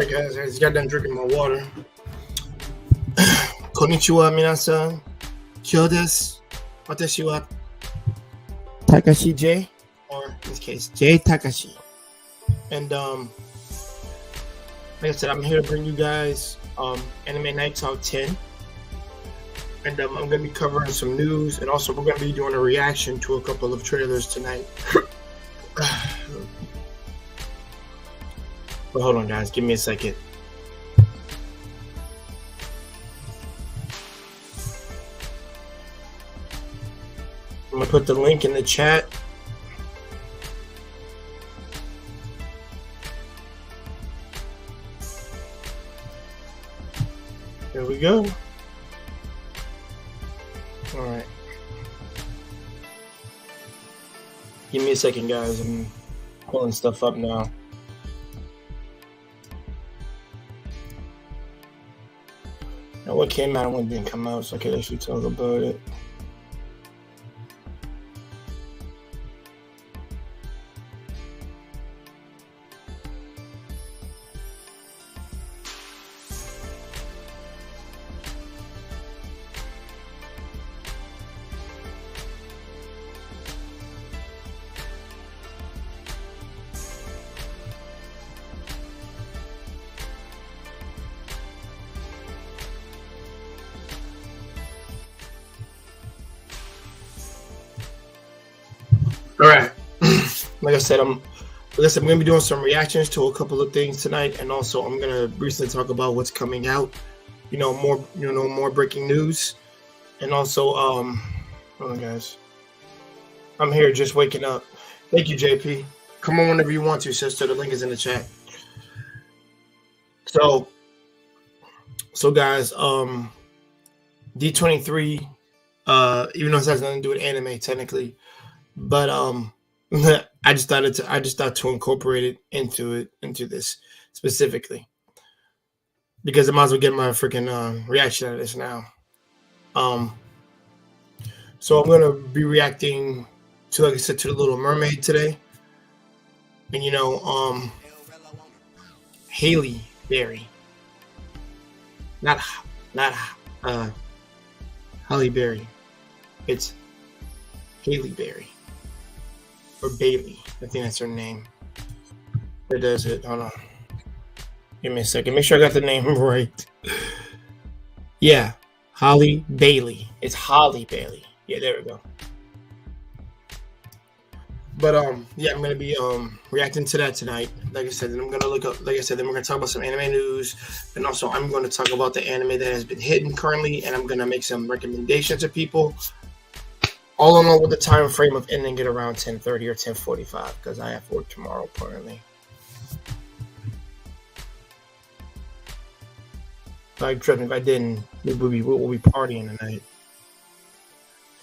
Alright guys, I just got done drinking my water. Konnichiwa minasan. Kyo desu. Watashi wa Takashi J, or in this case, J Takashi. And like I said, I'm here to bring you guys Anime Night Talk 10. And I'm going to be covering some news, and also we're going to be doing a reaction to a couple of trailers tonight. But hold on, guys. Give me a second. I'm going to put the link in the chat. There we go. All right. Give me a second, guys. I'm pulling stuff up now. Now, what came out and what didn't come out, so I can actually talk about it. All right. Like I said, I'm going to be doing some reactions to a couple of things tonight, and also I'm going to briefly talk about what's coming out. More breaking news, and also hold on, guys. I'm here just waking up. Thank you, JP. Come on whenever you want to, sister. The link is in the chat. So guys, D23, even though it has nothing to do with anime technically, but I just thought to incorporate it into this specifically, because I might as well get my freaking reaction out of this now. So I'm gonna be reacting to, like I said, to The Little Mermaid today, and Halle Berry, not Halle Berry, it's Halle Berry. Or Bailey, I think that's her name. Where does it? Hold on. Give me a second. Make sure I got the name right. Yeah, Halle Bailey. It's Halle Bailey. Yeah, there we go. But yeah, I'm gonna be reacting to that tonight. Like I said, then I'm gonna look up. Like I said, then we're gonna talk about some anime news, and also I'm going to talk about the anime that has been hidden currently, and I'm gonna make some recommendations to people. All in all, with the time frame of ending it around 10:30 or 10:45, because I have work tomorrow apparently. Like, trust me, if I didn't, we'll be partying tonight.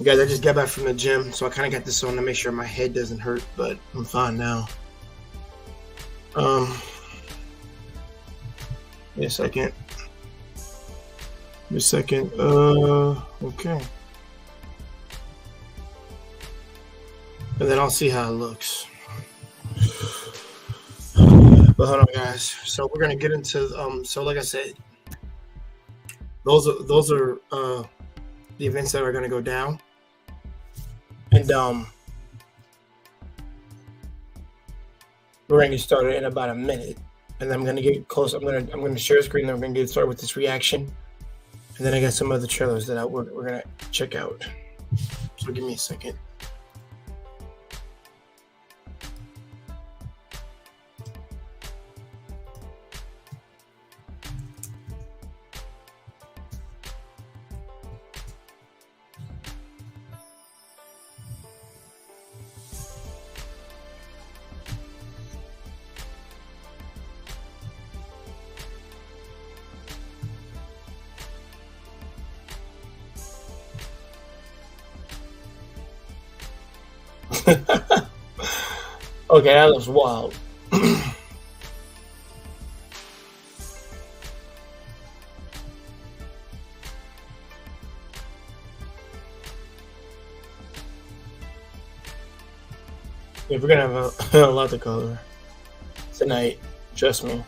Guys, I just got back from the gym, so I kind of got this on to make sure my head doesn't hurt, but I'm fine now. Wait a second. Okay. And then I'll see how it looks. But hold on, guys. So we're gonna get into so like I said, those are the events that are gonna go down. And we're gonna get started in about a minute. And then I'm gonna get close. I'm gonna share a screen, and we're gonna get started with this reaction. And then I got some other trailers that we're gonna check out. So give me a second. Okay, that looks wild. Yeah, we're gonna have a lot to cover tonight. Trust me.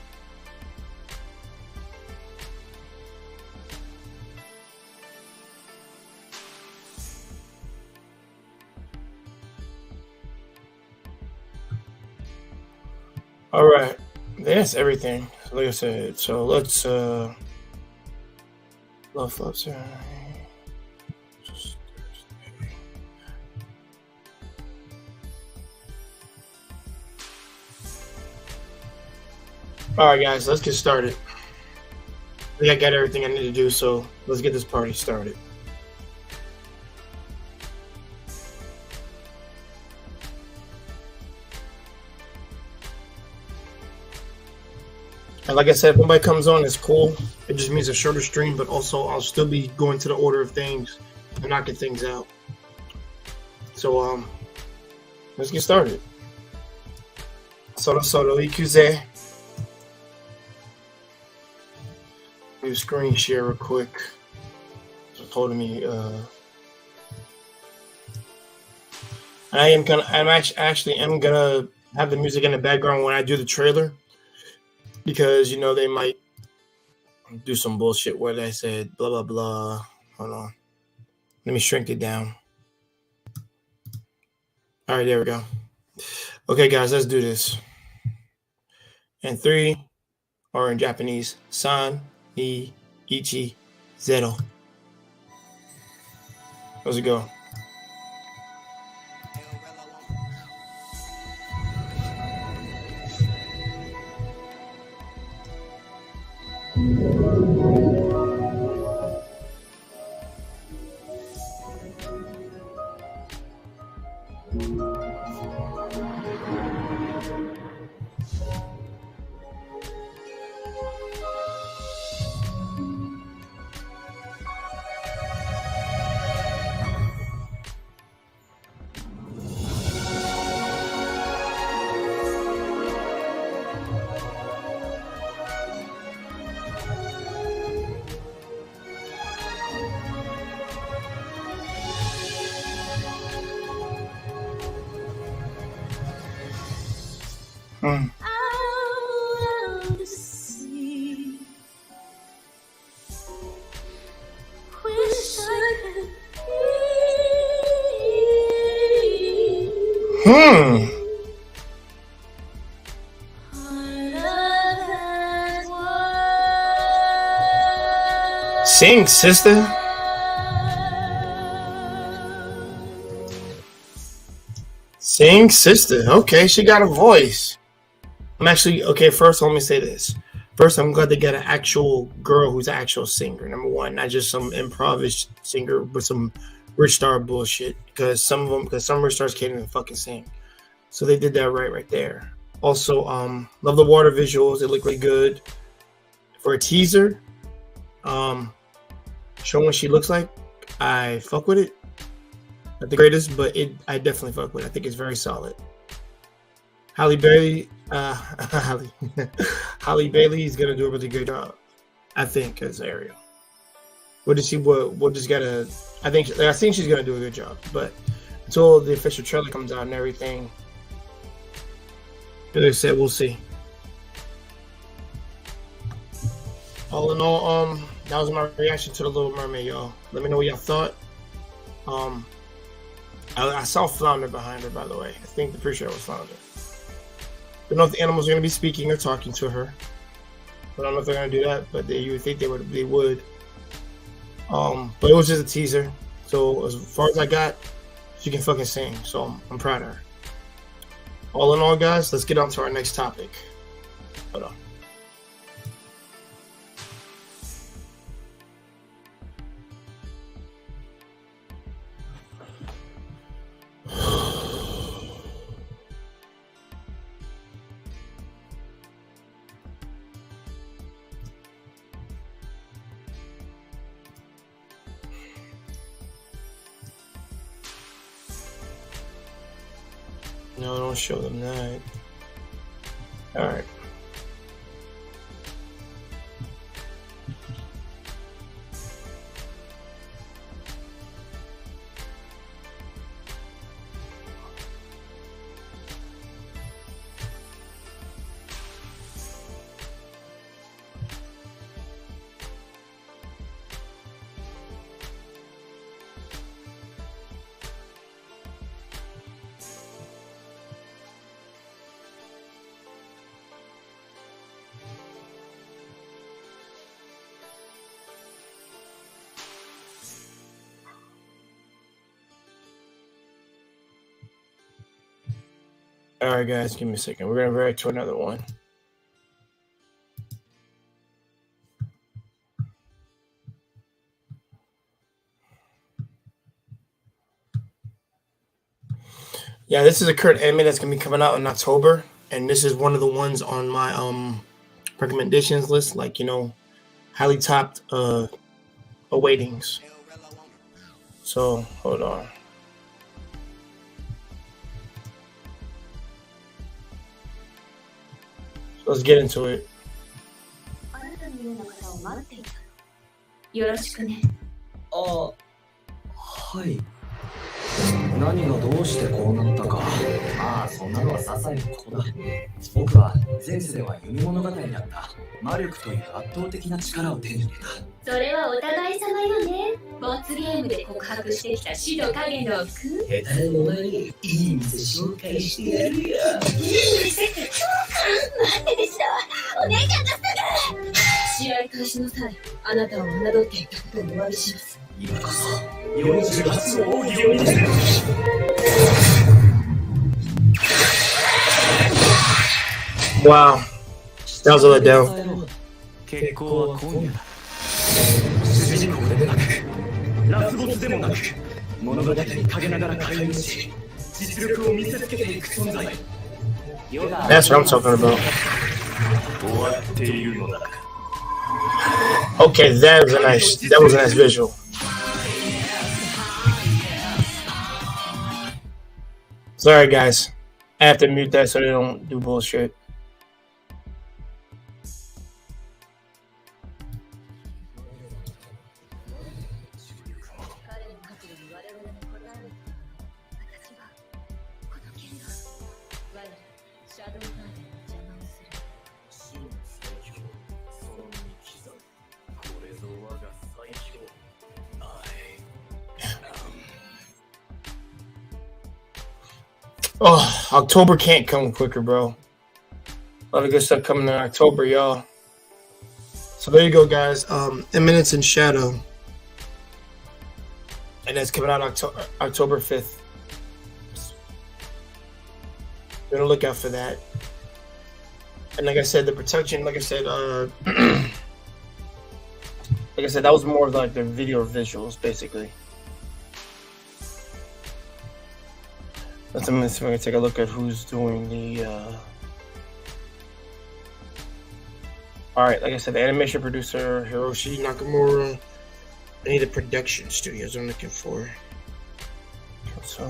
All right. That's everything. Like I said, so let's love flops. All right, guys, let's get started. I think I got everything I need to do, so let's get this party started. And like I said, if nobody comes on, it's cool. It just means a shorter stream, but also I'll still be going to the order of things and knocking things out. So let's get started. Solo Ikuze. Do screen share real quick. It's holding me. I'm actually gonna have the music in the background when I do the trailer, because you know they might do some bullshit where they said blah blah blah. Hold on, let me shrink it down. All right, there we go. Okay, guys, let's do this. And 3, or in Japanese, san, ni, ichi, zero. Let's go. Sing, sister. Sing, sister. Okay, she got a voice. I'm actually, okay, first let me say this. First, I'm glad they got an actual girl who's an actual singer, number one. Not just some improvised singer with some rich star bullshit. Because some rich stars can't even fucking sing. So they did that right there. Also, love the water visuals. They look really good. For a teaser, showing what she looks like, I fuck with it. Not the greatest, but I definitely fuck with it. I think it's very solid. Halle Bailey, Halle Bailey is gonna do a really good job, I think, as Ariel. We'll just gotta. I think she's gonna do a good job, but until the official trailer comes out and everything, as I said, we'll see. All in all, that was my reaction to The Little Mermaid, y'all. Let me know what y'all thought. I saw Flounder behind her, by the way. I think the pretty was Flounder. Don't know if the animals are going to be speaking or talking to her. I don't know if they're going to do that, but you would think they would. But it was just a teaser. So as far as I got, she can fucking sing. So I'm proud of her. All in all, guys, let's get on to our next topic. Hold on. No, don't show them that. All right. All right, guys, give me a second. We're gonna react to another one. Yeah, this is a current anime that's gonna be coming out in October, and this is one of the ones on my recommendations list, like, you know, highly topped awaitings. So hold on. So let's get into it. あなたのような方を待っていた。よろしくね。あ、はい。何がどうしてこうなったか。まあそんなのは些細なことだ。僕は前世では夢物語だった魔力という圧倒的な力を手に入れた。それはお互い様よね。罰ゲームで告白してきた死の影の服。下手でもないいい店紹介してやるよ。いい店って超か。待ってでした。お姉ちゃんがすぐ。試合開始の際、あなたを侮っていたことをお詫びします。今こそ48の奥義を見せる。Wow, that was a letdown. 結婚は今夜だ。主人公でもなく、ラスボスでもなく、物語に陰ながら介入し、実力を見せつけていく存在。That's what I'm talking about. 終わっているのだ。Okay, that was a nice visual. Sorry, guys. I have to mute that so they don't do bullshit. Oh, October can't come quicker, bro. A lot of good stuff coming in October, y'all. So there you go, guys. Eminence in Shadow. And that's coming out October 5th. Be on the lookout for that. And like I said, the production, like I said, that was more of like the video visuals, basically. Let's see if I can take a look at who's doing the. All right, like I said, the animation producer Hiroshi Nakamura. I need the production studios I'm looking for. So.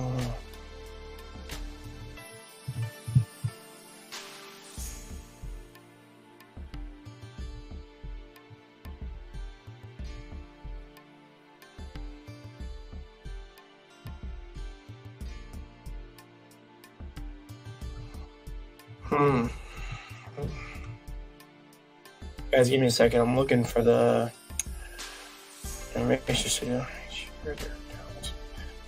Guys, give me a second. I'm looking for the animation studio.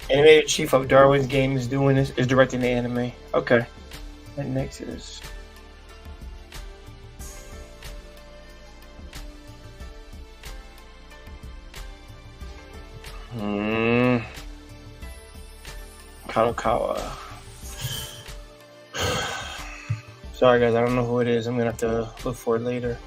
Animated chief of Darwin's Game is doing this. Is directing the anime. Okay. And next is. Kadokawa. Sorry, guys. I don't know who it is. I'm gonna have to look for it later.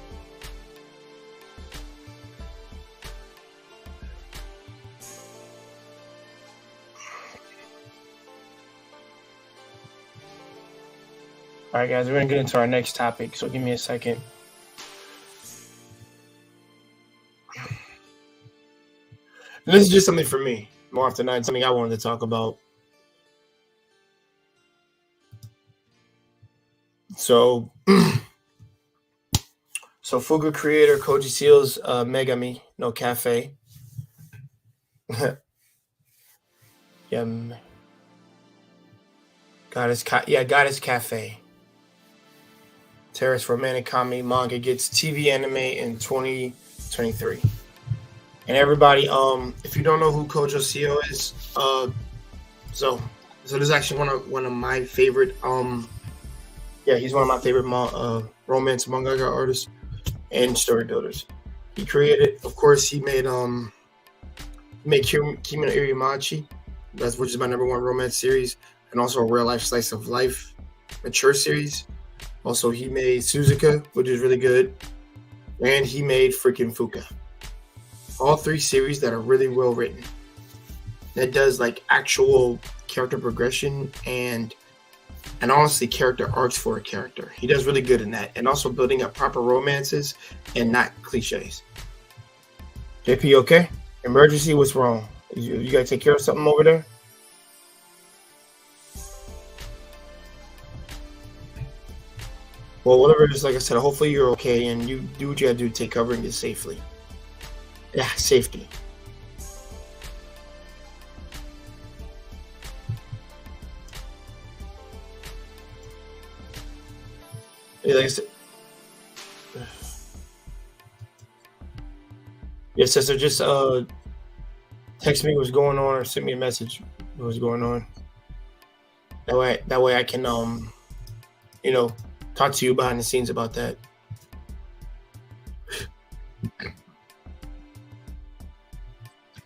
All right, guys, we're going to get into our next topic, so give me a second. And this is just something for me, more often than not, something I wanted to talk about. So Fuga creator Koji Seal's Megami no Cafe. Goddess Cafe. Terrace Romantic Comedy Manga gets TV anime in 2023. And everybody, if you don't know who Kojo Seo is, so this is actually one of my favorite, he's one of my favorite romance manga artists and story builders. He created, of course, he made Kimi no Irimachi, which is my #1 romance series, and also a real life slice of life mature series. Also, he made Suzuka, which is really good. And he made freaking Fuka. All 3 series that are really well written. That does like actual character progression and honestly character arcs for a character. He does really good in that. And also building up proper romances and not cliches. JP, okay? Emergency, what's wrong? You gotta take care of something over there? Well, whatever it is, like I said, hopefully you're okay and you do what you gotta do to take cover and get safely. Yeah, safety. Yeah, like I said, yeah, sister, just text me what's going on or send me a message what's going on. That way I can talk to you behind the scenes about that.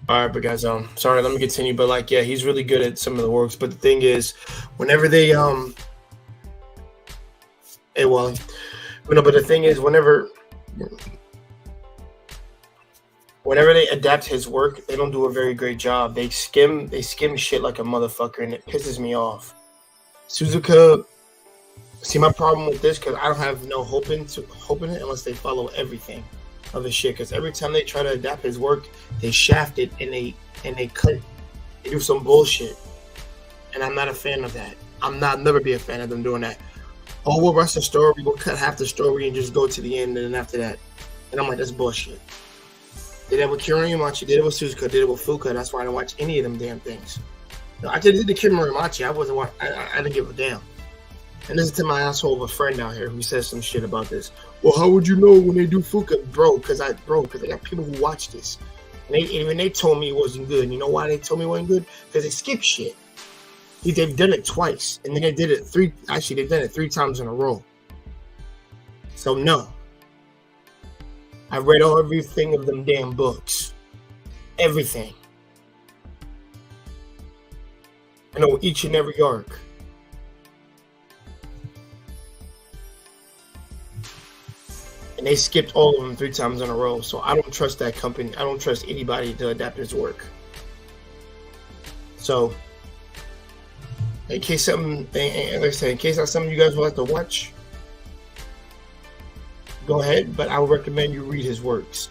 All right, but guys, sorry, let me continue. But like, yeah, he's really good at some of the works. But the thing is, whenever they but the thing is, whenever they adapt his work, they don't do a very great job. They skim shit like a motherfucker, and it pisses me off. Suzuka, see my problem with this, because I don't have no hope in it unless they follow everything of his shit. Because every time they try to adapt his work, they shaft it and they cut. They do some bullshit, and I'm not a fan of that. Never be a fan of them doing that. Oh, we'll rush the story, we'll cut half the story and just go to the end, and then after that, and I'm like, that's bullshit. Did it with Kiramachi, did it with Suzuka, did it with Fuka. That's why I don't watch any of them damn things. No, I did the Kiramachi. I didn't give a damn. And this is to my asshole of a friend out here who says some shit about this. Well, how would you know when they do Fuka, bro? Because I got people who watch this, and even they told me it wasn't good. You know why they told me it wasn't good? Because they skip shit. They've done it twice, and then they did it 3. Actually, they've done it 3 times in a row. So no, I read everything of them damn books, everything. I know each and every arc. And they skipped all of them 3 times in a row. So I don't trust that company. I don't trust anybody to adapt his work. So, in case something, like I said, in case that's something you guys would like to watch, go ahead. But I would recommend you read his works.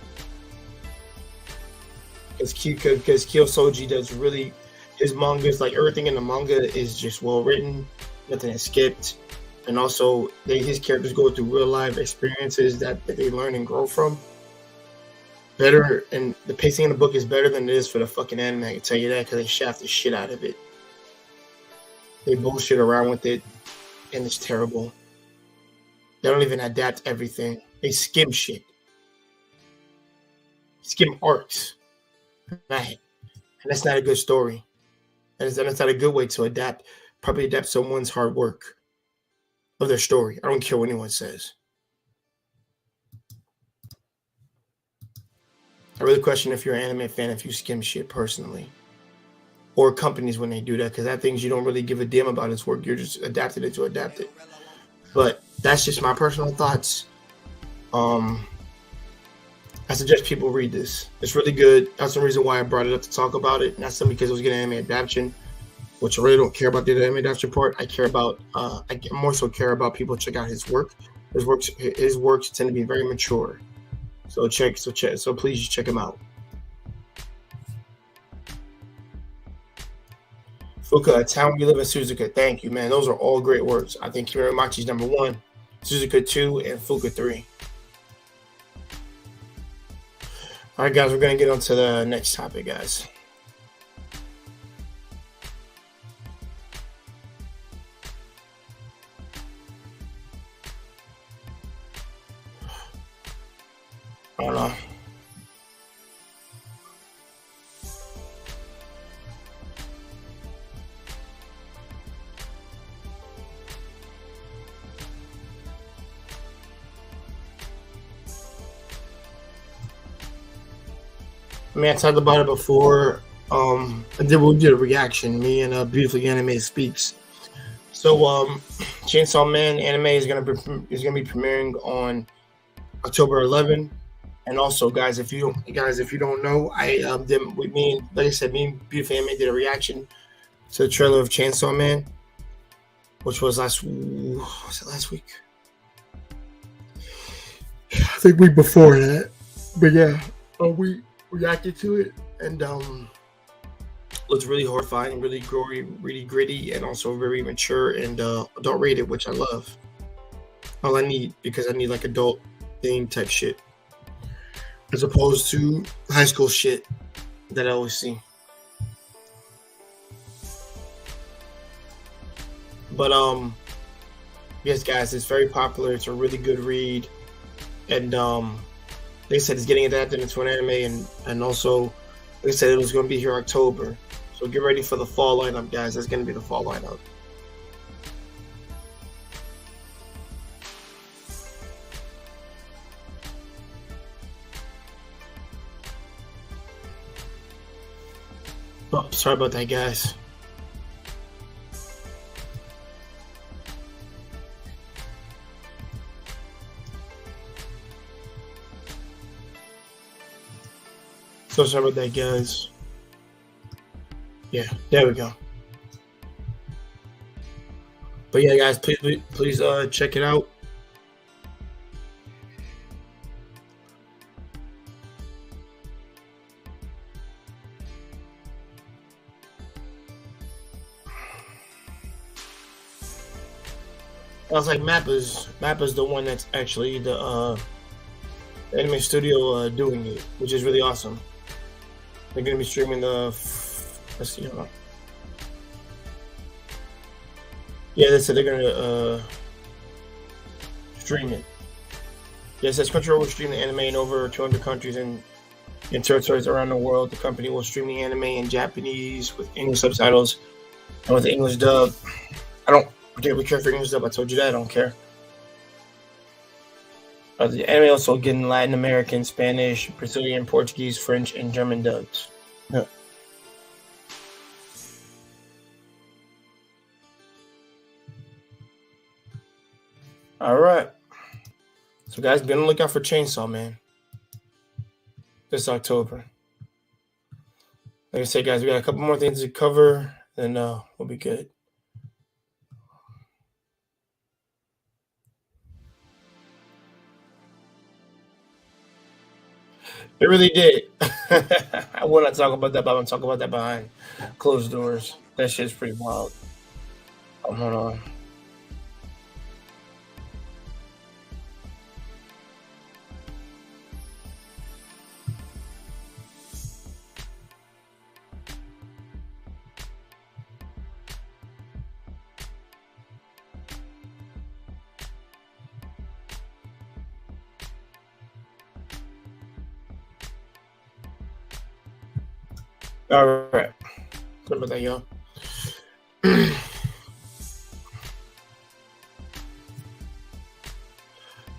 Because Kyosoji does really, his mangas, like everything in the manga is just well written. Nothing is skipped. And also, his characters go through real life experiences that they learn and grow from. Better, and the pacing in the book is better than it is for the fucking anime. I can tell you that, because they shaft the shit out of it. They bullshit around with it, and it's terrible. They don't even adapt everything. They skim shit. Skim arcs. And that's not a good story. And that's not a good way to adapt. Probably adapt someone's hard work of their story. I don't care what anyone says. I really question if you're an anime fan, if you skim shit personally. Or companies when they do that, because that things you don't really give a damn about his work. You're just adapting it to adapt it. But that's just my personal thoughts. I suggest people read this. It's really good. That's the reason why I brought it up to talk about it. Not simply because it was getting anime adaptation, which I really don't care about the anime adaptation part. I care about, I more so care about people check out his work. His works tend to be very mature. So please check him out. Fuka, a town we live in, Suzuka. Thank you, man. Those are all great words. I think Kiramachi's number 1, Suzuka 2, and Fuka 3. All right, guys, we're going to get on to the next topic, guys. I don't know. I mean, I talked about it before. We did a reaction. Me and Beautifully Anime Speaks. So Chainsaw Man anime is gonna be premiering on October 11th. And also, guys, if you don't know, I did with me, like I said, me and Beautiful Anime did a reaction to the trailer of Chainsaw Man, which was last week? I think week before that. But yeah, we reacted to it, and looks really horrifying, really gory, really gritty, and also very mature and adult rated, which I love. All I need, because I need like adult theme type shit, as opposed to high school shit that I always see. But yes, guys, it's very popular. It's a really good read, and they said it's getting adapted into an anime, and also they said it was going to be here October. So get ready for the fall lineup, guys. That's going to be the fall lineup. Oh, sorry about that, guys. So sorry about that, guys. Yeah, there we go. But yeah, guys, please check it out. I was like, Mappa's the one that's actually the anime studio doing it, which is really awesome. They're gonna be streaming the. Let's see. Hold on. Yeah, they said they're gonna stream it. Yeah, it says Crunchyroll will stream the anime in over 200 countries and in territories around the world. The company will stream the anime in Japanese with English subtitles and with the English dub. I don't particularly care for English dub. I told you that. I don't care. The anime also getting Latin American, Spanish, Brazilian, Portuguese, French, and German dubs. Yeah. All right. So, guys, be on the lookout for Chainsaw Man this October. Like I said, guys, we got a couple more things to cover, and we'll be good. It really did. I will not talk about that, but I'm going to talk about that behind closed doors. That shit's pretty wild. Hold on. All right. Sorry about that, y'all.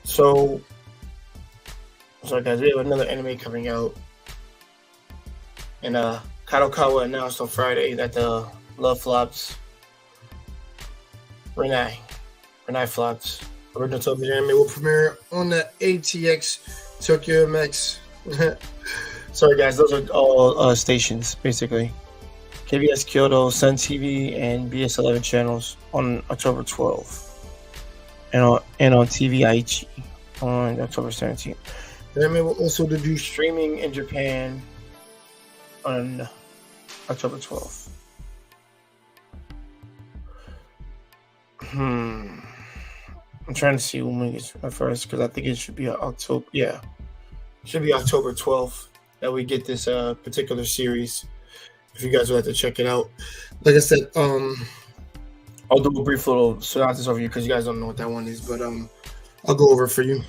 So, sorry guys, we have another anime coming out, and Kadokawa announced on Friday that the Love Flops Renai Flops original television anime will premiere on the ATX Tokyo MX. Sorry guys, those are all stations basically. KBS Kyoto, Sun TV, and BS11 channels on October 12th, and on TV Aichi on October 17th. The anime will also debut streaming in Japan on October 12th. I'm trying to see when we get first, because I think it should be October. Yeah, it should be October 12th that we get this particular series. If you guys would like to check it out, like I said, I'll do a brief little synopsis over you because you guys don't know what that one is, but I'll go over it for you.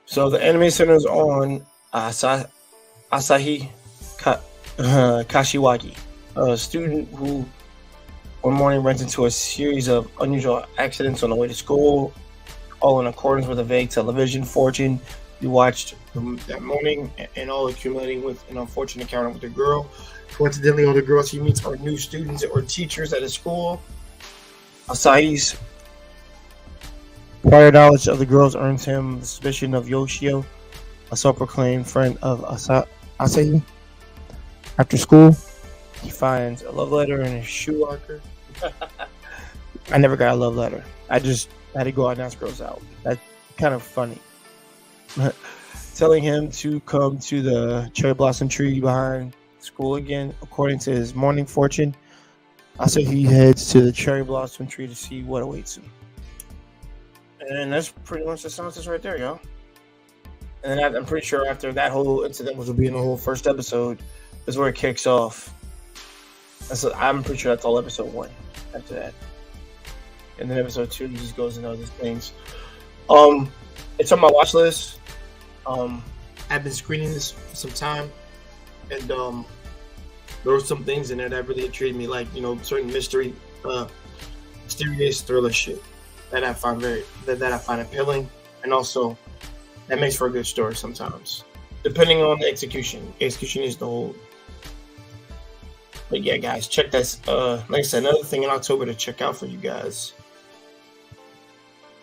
So the anime centers on Asahi Kashiwagi, a student who one morning runs into a series of unusual accidents on the way to school, all in accordance with a vague television fortune you watched that morning, and all accumulating with an unfortunate encounter with a girl. Coincidentally, all the girls he meets are new students or teachers at his school. Asahi's prior knowledge of the girls earns him the suspicion of Yoshio, a self-proclaimed friend of Asahi. After school, he finds a love letter in his shoe locker. I never got a love letter. I just had to go out and ask girls out. That's kind of funny. Telling him to come to the cherry blossom tree behind school again. According to his morning fortune, Asahi heads to the cherry blossom tree to see what awaits him. And that's pretty much the synopsis right there, y'all. And then I'm pretty sure after that whole incident, which will be in the whole first episode, is where it kicks off. I'm pretty sure that's all episode 1 after that. And then episode 2 just goes into other things. It's on my watch list. I've been screening this for some time, and there were some things in there that really intrigued me, like, you know, certain mysterious thriller shit that I find appealing, and also that makes for a good story sometimes, depending on the execution. Execution is the whole. But yeah, guys, check this. Like I said, another thing in October to check out for you guys.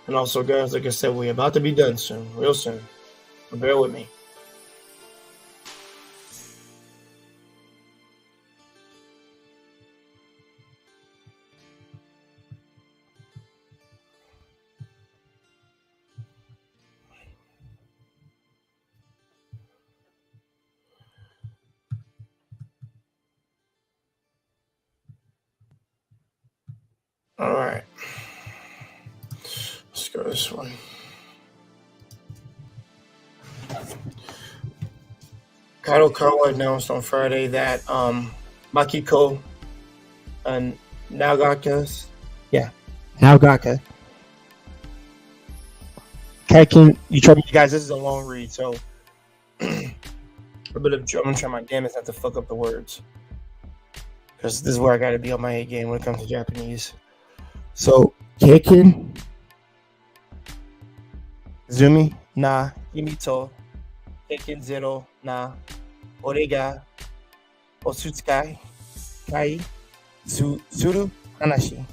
And also, guys, like I said, we're about to be done soon, real soon. So bear with me. All right. Let's go this one. Kadokawa announced on Friday that Makiko and Nagaka. Kaken, you guys, this is a long read, so I'm gonna try my damnedest not to fuck up the words, because this is where I gotta be on my A game when it comes to Japanese. So, Kaken Zumi na Himito Kaken Zero na Orega Osutsukai Kai Zuru Hanashi,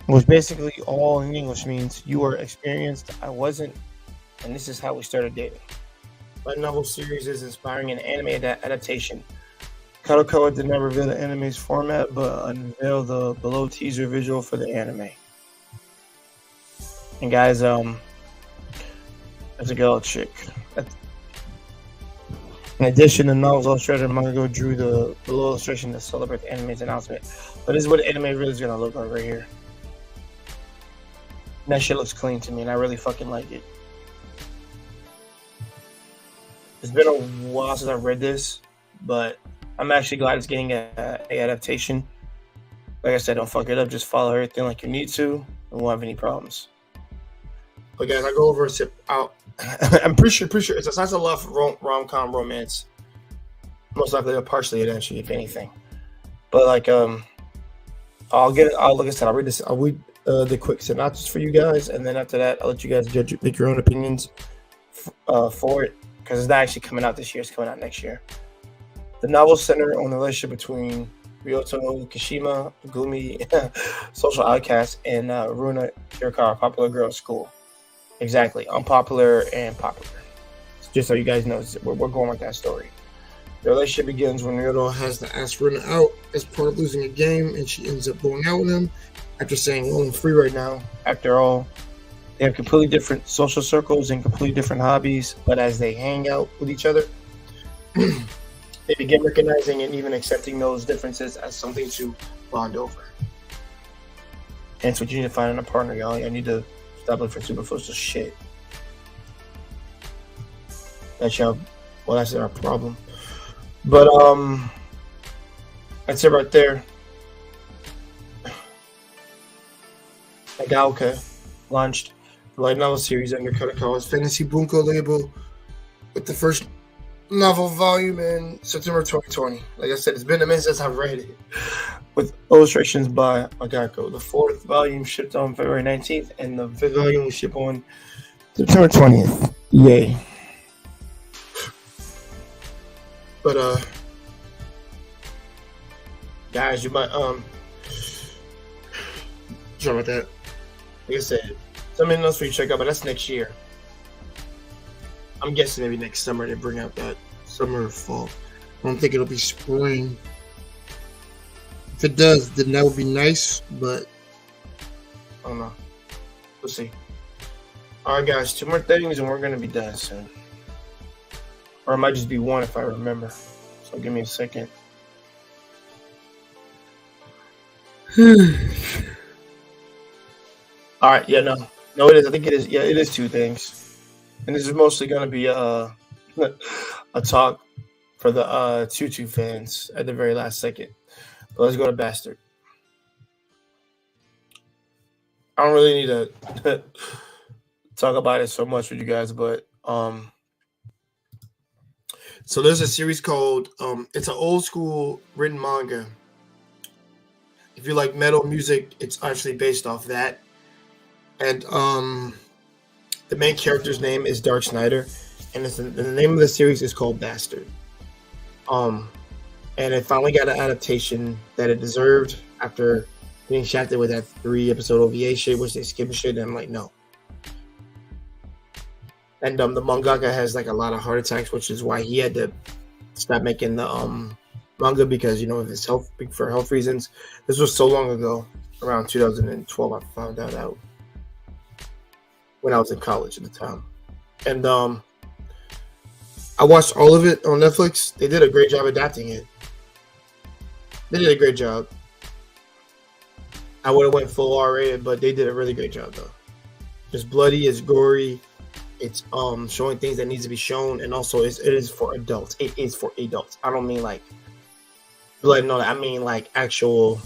which basically all in English means you were experienced, I wasn't, and this is how we started dating. My novel series is inspiring an anime adaptation. Kadokawa did not reveal the anime's format, but unveiled the below teaser visual for the anime. And guys, that's a girl chick. In addition, the novel's illustrator Mangako drew the below illustration to celebrate the anime's announcement. But this is what the anime really is gonna look like right here. And that shit looks clean to me, and I really fucking like it. It's been a while since I've read this, but I'm actually glad it's getting a adaptation. Like I said, don't fuck it up. Just follow everything like you need to, and won't have any problems. But guys, I go over it out. I'm pretty sure it's a nice love rom-com romance. Most likely, partially it actually, if anything. But like, like I said, I'll read the quick synopsis for you guys, and then after that, I'll let you guys make your own opinions for it, because it's not actually coming out this year. It's coming out next year. The novel centered on the relationship between Ryoto Kishima, Gumi, social outcast, and Runa Kirikawa, popular girl at school. Exactly, unpopular and popular. Just so you guys know, we're going with that story. The relationship begins when Ryoto has to ask Runa out as part of losing a game, and she ends up going out with him after saying, "Well, I'm free right now." After all, they have completely different social circles and completely different hobbies, but as they hang out with each other, they begin recognizing and even accepting those differences as something to bond over. And it's what you need to find in a partner, y'all. You need to stop looking for superficial shit. That's our problem. But that's it right there. Nagaoka launched the light novel series under Kadokawa's Fantasy Bunko label with the first novel volume in September 2020. Like I said, it's been a minute since I've read it. With Illustrations by Agako. The 4th volume shipped on February 19th, and the 5th volume will ship on September 20th. Yay. But guys, you might sorry about that. Like I said, something else for you to check out, but that's next year. I'm guessing maybe next summer they bring out that summer or fall. I don't think it'll be spring. If it does, then that would be nice, but I don't know. We'll see. Alright guys, 2 more things and we're gonna be done soon. Or it might just be 1 if I remember. So give me a second. Alright, yeah, no it is. I think it is. Yeah, it is 2 things. And this is mostly gonna be a talk for the Tutu fans at the very last second. But let's go to Bastard. I don't really need to talk about it so much with you guys, but so there's a series called it's an old school written manga. If you like metal music, it's actually based off that. And the main character's name is Dark Snyder, and the name of the series is called Bastard. And it finally got an adaptation that it deserved after being shafted with that 3-episode OVA shit, which they skipped shit, and I'm like, no. And the mangaka has like a lot of heart attacks, which is why he had to stop making the manga because, you know, of his health, for health reasons. This was so long ago, around 2012, I found that out when I was in college at the time. And I watched all of it on Netflix. They did a great job adapting it. They did a great job. I would have went full R-rated, but they did a really great job though. It's bloody, it's gory, it's showing things that needs to be shown, and also it is for adults. It is for adults. I don't mean like blood, no, I mean like actual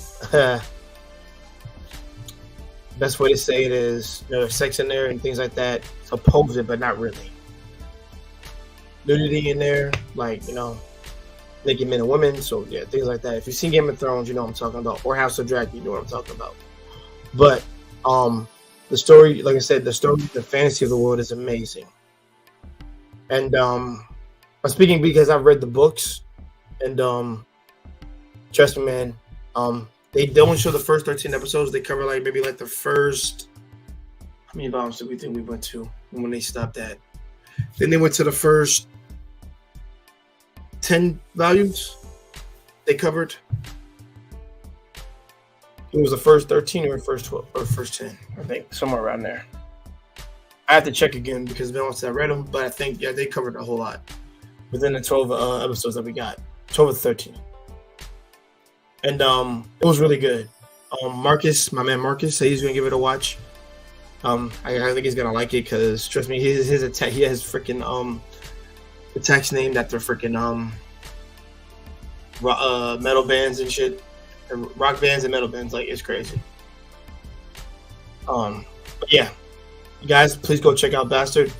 best way to say it is, you know, there's sex in there and things like that. Supposed, but not really. Nudity in there, like, you know, naked men and women. So yeah, things like that. If you've seen Game of Thrones, you know what I'm talking about, or House of Dragon, you know what I'm talking about. But the story, like I said, the fantasy of the world is amazing. And I'm speaking because I've read the books, and trust me, man, they don't show the first 13 episodes. They cover like maybe like the first. How many volumes did we think we went to when they stopped that? Then they went to the first 10 volumes they covered. It was the first 13 or first 12 or first 10, I think, somewhere around there. I have to check again because once I read them, but I think, yeah, they covered a whole lot within the 12 episodes that we got, 12 or 13. And it was really good. Marcus, my man Marcus, said he's gonna give it a watch. I think he's gonna like it because, trust me, his attack, he has freaking attacks named after freaking metal bands and shit, rock bands and metal bands. Like, it's crazy. But yeah, you guys, please go check out Bastard.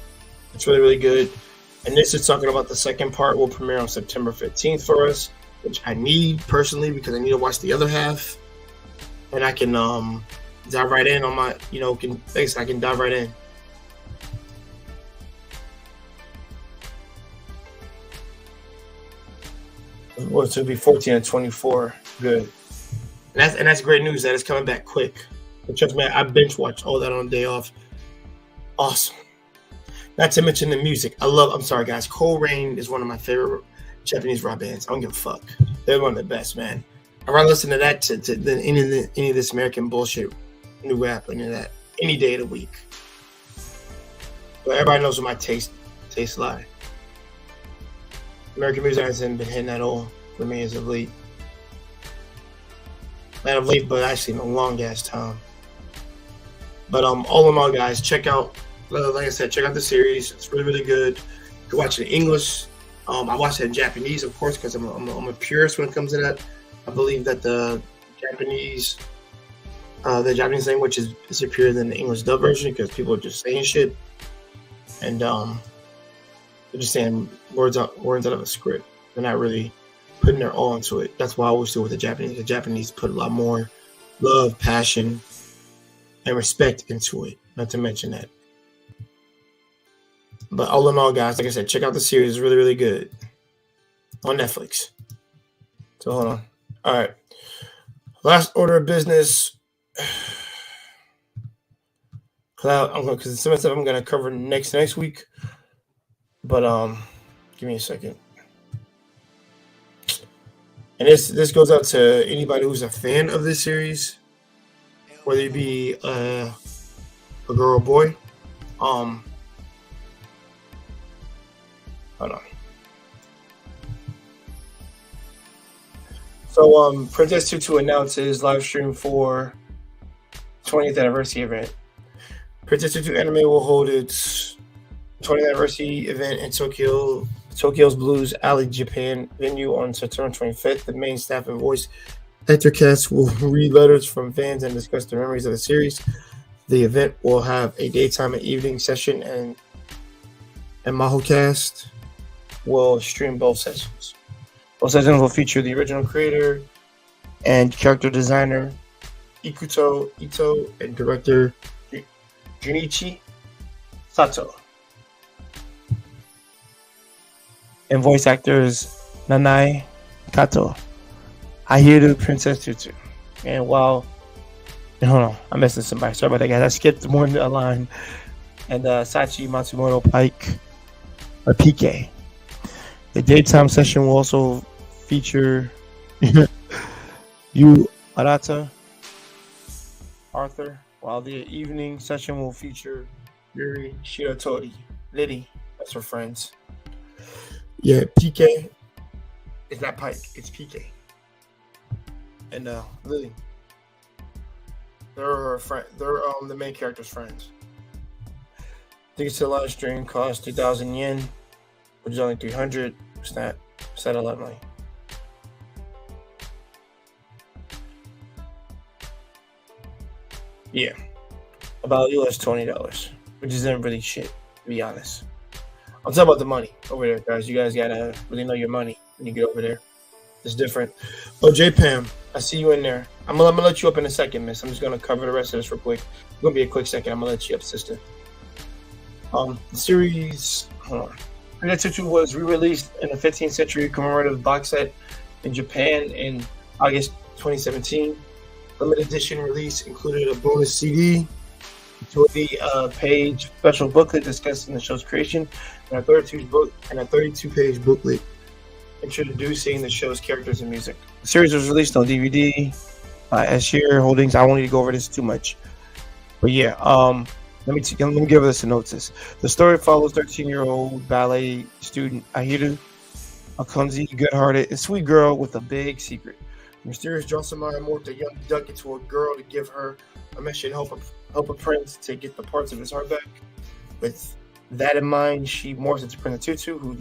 It's really, really good. And this is talking about the second part. Will premiere on September 15th for us, which I need personally because I need to watch the other half, and I can dive right in on my, you know, I can dive right in. Well, it should be 14 and 24. Good. And that's great news that it's coming back quick. But trust me, I binge watched all that on a day off. Awesome. Not to mention the music. I'm sorry guys, Cold Rain is one of my favorite Japanese rock bands. I don't give a fuck. They're one of the best, man. I'd rather listen to that than any of this American bullshit, new rap, any of that, any day of the week. But everybody knows where my taste lie. American music hasn't been hitting at all for me as of late. Not of late, but actually in a long ass time. But all in all, guys, check out, like I said, check out the series. It's really, really good. You can watch it in English. I watch it in Japanese, of course, because I'm a purist when it comes to that. I believe that the Japanese language is superior than the English dub version because people are just saying shit, and they're just saying words out of a script. They're not really putting their all into it. That's why I always do with the Japanese. The Japanese put a lot more love, passion, and respect into it. Not to mention that. But all in all, guys, like I said, check out the series. It's really, really good on Netflix. So hold on. All right. Last order of business. Cloud. Because some of the stuff I'm gonna cover next week. But give me a second. And this goes out to anybody who's a fan of this series, whether you be a girl or boy. Hold on. So Princess Tutu announces live stream for 20th anniversary event. Princess Tutu Anime will hold its 20th anniversary event in Tokyo's Blues Alley, Japan venue on September 25th. The main staff and voice actor cast will read letters from fans and discuss the memories of the series. The event will have a daytime and evening session, and MahoCast will stream both sessions. Both sessions will feature the original creator and character designer Ikuto Ito and director Junichi Sato. And voice actors Nanae Kato, Ahiru Princess Tutu. And hold on, I'm missing somebody. Sorry about that, guys. I skipped more than a line. And Sachi Matsumoto Pike, or PK. The daytime session will also feature Yu Arata, Arthur, while the evening session will feature Yuri Shiratori, Liddy. That's her friends. Yeah, PK. It's not Pike, it's PK. And Lily. They're her friend. They're the main character's friends. Tickets to the live stream cost 2,000 yen, which is only 300. It's not a lot of money. Yeah, about US $20, which isn't really shit, to be honest. I'm talking about the money over there, guys. You guys gotta really know your money when you get over there. It's different. Oh, J Pam, I see you in there. I'm gonna let you up in a second, miss. I'm just gonna cover the rest of this real quick. It's gonna be a quick second. I'm gonna let you up, sister. The series, hold on. Princess Tutu was re-released in a 15th century commemorative box set in Japan in August 2017. Limited edition release included a bonus CD, 20-page special booklet discussing the show's creation, and a 32-page booklet introducing the show's characters and music. The series was released on DVD by Ashir Holdings. I won't need to go over this too much, but yeah, let me give us a synopsis. The story follows 13-year-old ballet student Ahiru, a clumsy, good-hearted, and sweet girl with a big secret. The mysterious Josamaya morphed a young duck into a girl to give her a mission, help a prince to get the parts of his heart back. With that in mind, she morphs into Princess Tutu, whose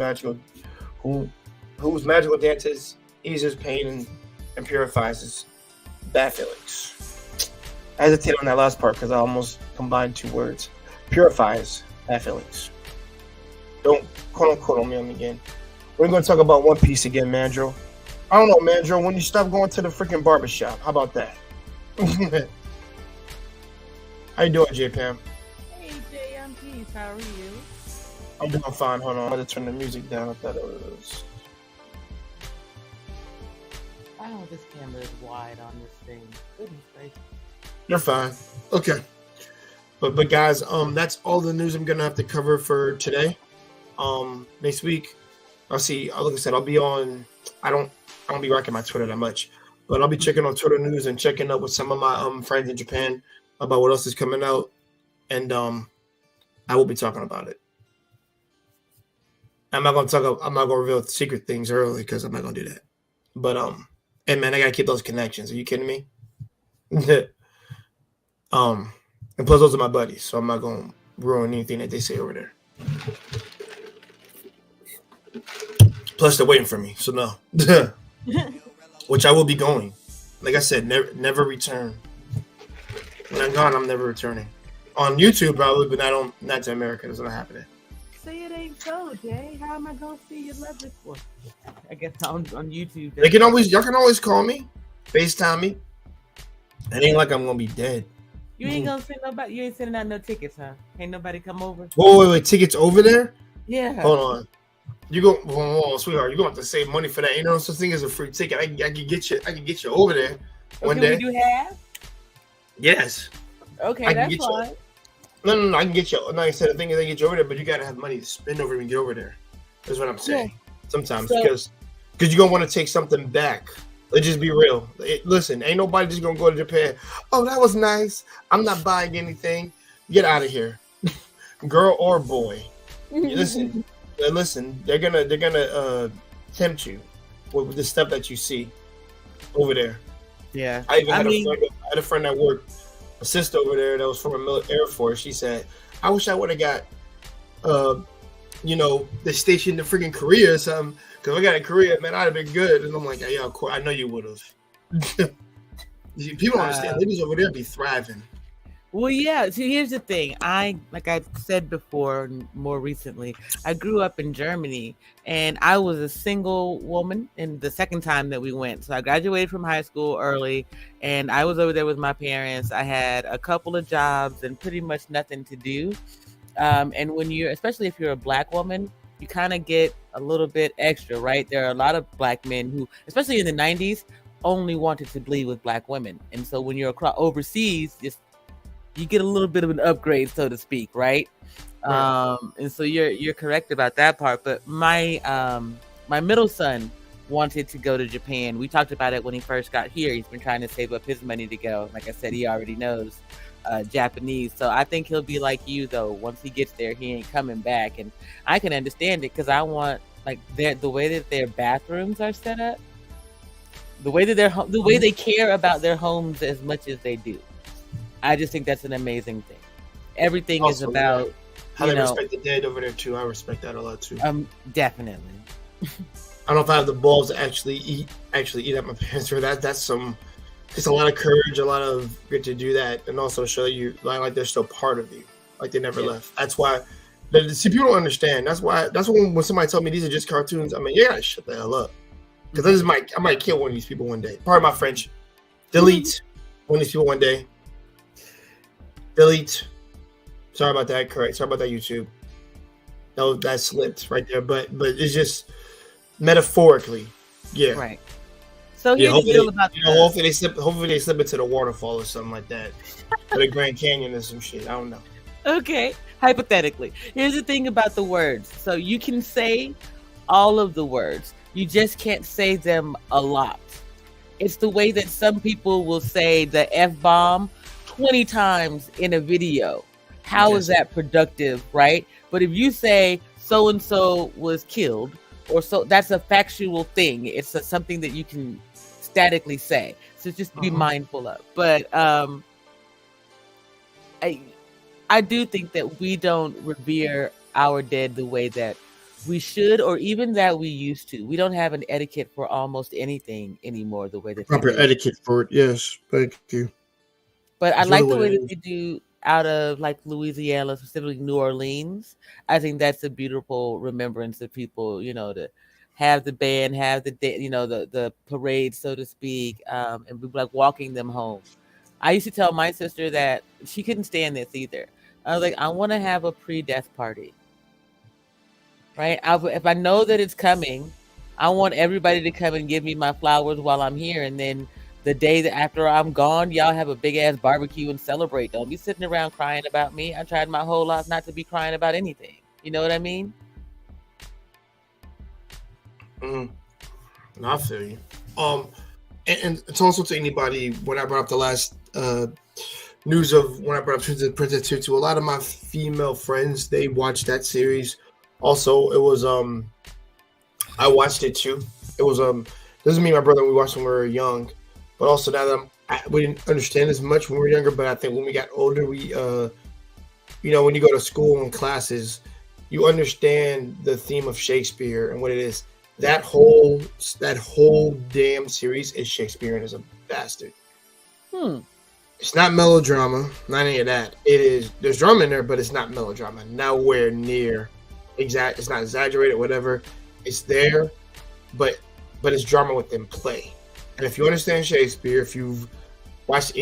magical dances eases pain and purifies his bad feelings. I hesitate on that last part because I almost combined two words. Purifies bad feelings. Don't quote unquote on me again. We're going to talk about One Piece again, Mandro. I don't know, Mandro, when you stop going to the freaking barbershop. How about that? How you doing, J Pam? Hey, Jay, I'm Peace. How are you? I'm doing fine. Hold on. I'm going to turn the music down. I thought it was... I know this camera is wide on this thing. Goodness gracious. You're fine. Okay. But guys, that's all the news I'm gonna have to cover for today. Next week, I'll see. Like I said, I'll be on. I don't be rocking my Twitter that much, but I'll be checking on Twitter news and checking up with some of my friends in Japan about what else is coming out, and I will be talking about it. I'm not gonna reveal secret things early because I'm not gonna do that. But hey man, I gotta keep those connections. Are you kidding me? And plus those are my buddies, so I'm not gonna ruin anything that they say over there. Plus they're waiting for me, so no. Which I will be going. Like I said, never return. When I'm gone, I'm never returning. On YouTube probably, but not to America. That's not happening. say it ain't so, Jay. How am I gonna see your leverage for? I guess on YouTube. Y'all can always call me, FaceTime me. It ain't like I'm gonna be dead. You ain't gonna send nobody. You ain't sending out no tickets, huh? Ain't nobody come over. Wait, tickets over there? Yeah. Hold on. You go, whoa, sweetheart. You gonna have to save money for that. Ain't no such thing as a free ticket. I can get you over there one day. We do half? Yes. Okay, that's fine. No. I can get you. Like I said, the thing is, I can get you over there, but you gotta have money to spend over and get over there. That's what I'm saying. Yeah. Sometimes because you're gonna want to take something back. Let's just be real. Listen, ain't nobody just gonna go to Japan. Oh, that was nice. I'm not buying anything. Get out of here, girl or boy. Listen. They're gonna tempt you with the stuff that you see over there. Yeah, I had a friend that worked, a sister over there that was from the Air Force. She said, "I wish I would have got, they stationed in freaking Korea or something. Because I got in Korea, man, I'd have been good." And I'm like, "Yeah, of course, I know you would have." People don't understand. Ladies over there be thriving. Well, yeah. See, here's the thing. Like I said before, more recently, I grew up in Germany, and I was a single woman in the second time that we went. So I graduated from high school early, and I was over there with my parents. I had a couple of jobs and pretty much nothing to do. And when especially if you're a Black woman, you kind of get a little bit extra, right? There are a lot of Black men who, especially in the 90s, only wanted to bleed with Black women. And so when you're overseas, you get a little bit of an upgrade, so to speak, right? And so you're correct about that part. But my middle son wanted to go to Japan. We talked about it when he first got here. He's been trying to save up his money to go. Like I said, he already knows Japanese. So I think he'll be like you, though. Once he gets there, he ain't coming back. And I can understand it because I want the way that their bathrooms are set up, the way that the way they care about their homes as much as they do. I just think that's an amazing thing. Everything also, is about how they respect the dead over there too. I respect that a lot too. Definitely. I don't know if I have the balls to actually eat at my parents' or that's just a lot of courage, a lot of good to do that, and also show you like they're still part of you, like they never left. That's why. See, people don't understand. That's when somebody told me these are just cartoons. I mean, you gotta shut the hell up, because I might kill one of these people one day. Pardon my French. Delete one of these people one day. Delete. Sorry about that. Correct. Sorry about that, YouTube. That slipped right there, but it's just metaphorically, yeah. Right. So here's the deal about hopefully they slip into the waterfall or something like that, or the Grand Canyon or some shit. I don't know. Okay. Hypothetically, here's the thing about the words. So you can say all of the words. You just can't say them a lot. It's the way that some people will say the F-bomb 20 times in a video. How is that productive, right? But if you say so-and-so was killed, or so, that's a factual thing. It's something that you can statically say. So just be mindful of. But I do think that we don't revere our dead the way that we should, or even that we used to. We don't have an etiquette for almost anything anymore the way that proper etiquette for it. Yes, thank you. But I like the way that they do out of like Louisiana, specifically New Orleans. I think that's a beautiful remembrance of people, to have the band, have the parade, so to speak, and be like walking them home. I used to tell my sister that she couldn't stand this either. I was like, I want to have a pre-death party, right? If I know that it's coming, I want everybody to come and give me my flowers while I'm here, and then the day that after I'm gone, y'all have a big ass barbecue and celebrate. Don't be sitting around crying about me. I tried my whole life not to be crying about anything. You know what I mean? No, I feel you. And it's also to anybody, when I brought up the last news of when I brought up Princess Tutu, a lot of my female friends, they watched that series. Also, it was I watched it too. It was this is me and my brother. We watched when we were young, but also now that we didn't understand as much when we were younger. But I think when we got older, we when you go to school and classes, you understand the theme of Shakespeare and what it is. That whole damn series is Shakespearean as a bastard. It's not melodrama, not any of that. It is, there's drama in there, but it's not melodrama. Nowhere near It's not exaggerated, whatever. It's there, but it's drama within play. And if you understand Shakespeare, if you've watched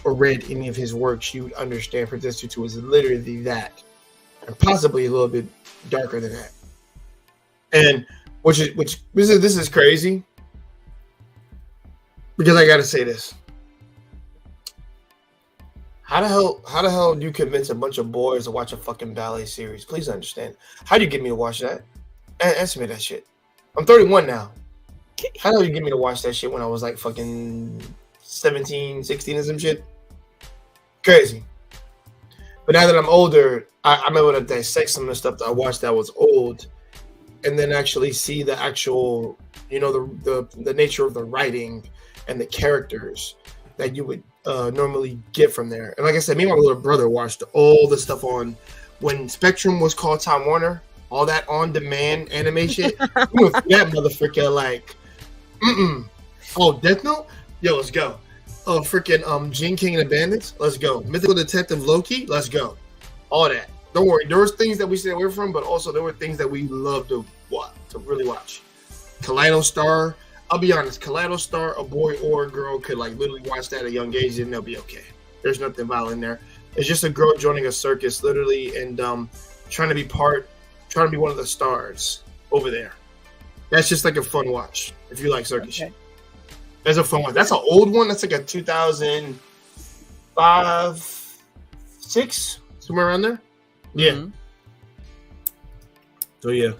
or read any of his works, you would understand Princess Tutu is literally that, and possibly a little bit darker than that. And this is crazy, because I gotta say this. How the hell do you convince a bunch of boys to watch a fucking ballet series? Please understand. How do you get me to watch that? Answer me that shit. I'm 31 now. How the hell you get me to watch that shit when I was like fucking 17, 16 or some shit? Crazy. But now that I'm older, I'm able to dissect some of the stuff that I watched that was old, and then actually see the actual, the nature of the writing and the characters that you would normally get from there. And like I said, me and my little brother watched all the stuff on when Spectrum was called Time Warner, all that on-demand animation. We went through that motherfucker like, Oh, Death Note? Yo, let's go. Oh, freaking Gene King and the Bandits? Let's go. Mythical Detective Loki? Let's go. All that. Don't worry. There was things that we stayed away from, but also there were things that we loved to really watch. Kaleido Star. I'll be honest, Kaleido Star, a boy or a girl could like literally watch that at a young age and they'll be okay. There's nothing violent in there. It's just a girl joining a circus literally and trying to be one of the stars over there. That's just like a fun watch if you like circus shit. That's a fun one. That's an old one. That's like a 2005, 6, somewhere around there. Yeah. Mm-hmm. So yeah.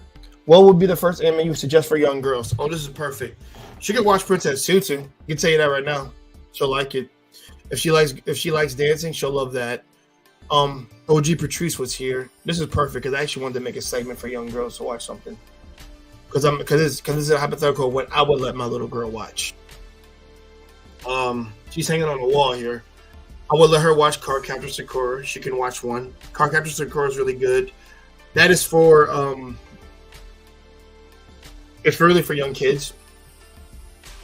What would be the first anime you suggest for young girls? Oh, this is perfect. She could watch Princess Tutu. I can tell you that right now. She'll like it. If she likes dancing, she'll love that. OG Patrice was here. This is perfect because I actually wanted to make a segment for young girls to watch something. Because this is a hypothetical what I would let my little girl watch. She's hanging on the wall here. I would let her watch Cardcaptor Sakura. She can watch one. Cardcaptor Sakura is really good. That is for it's really for young kids.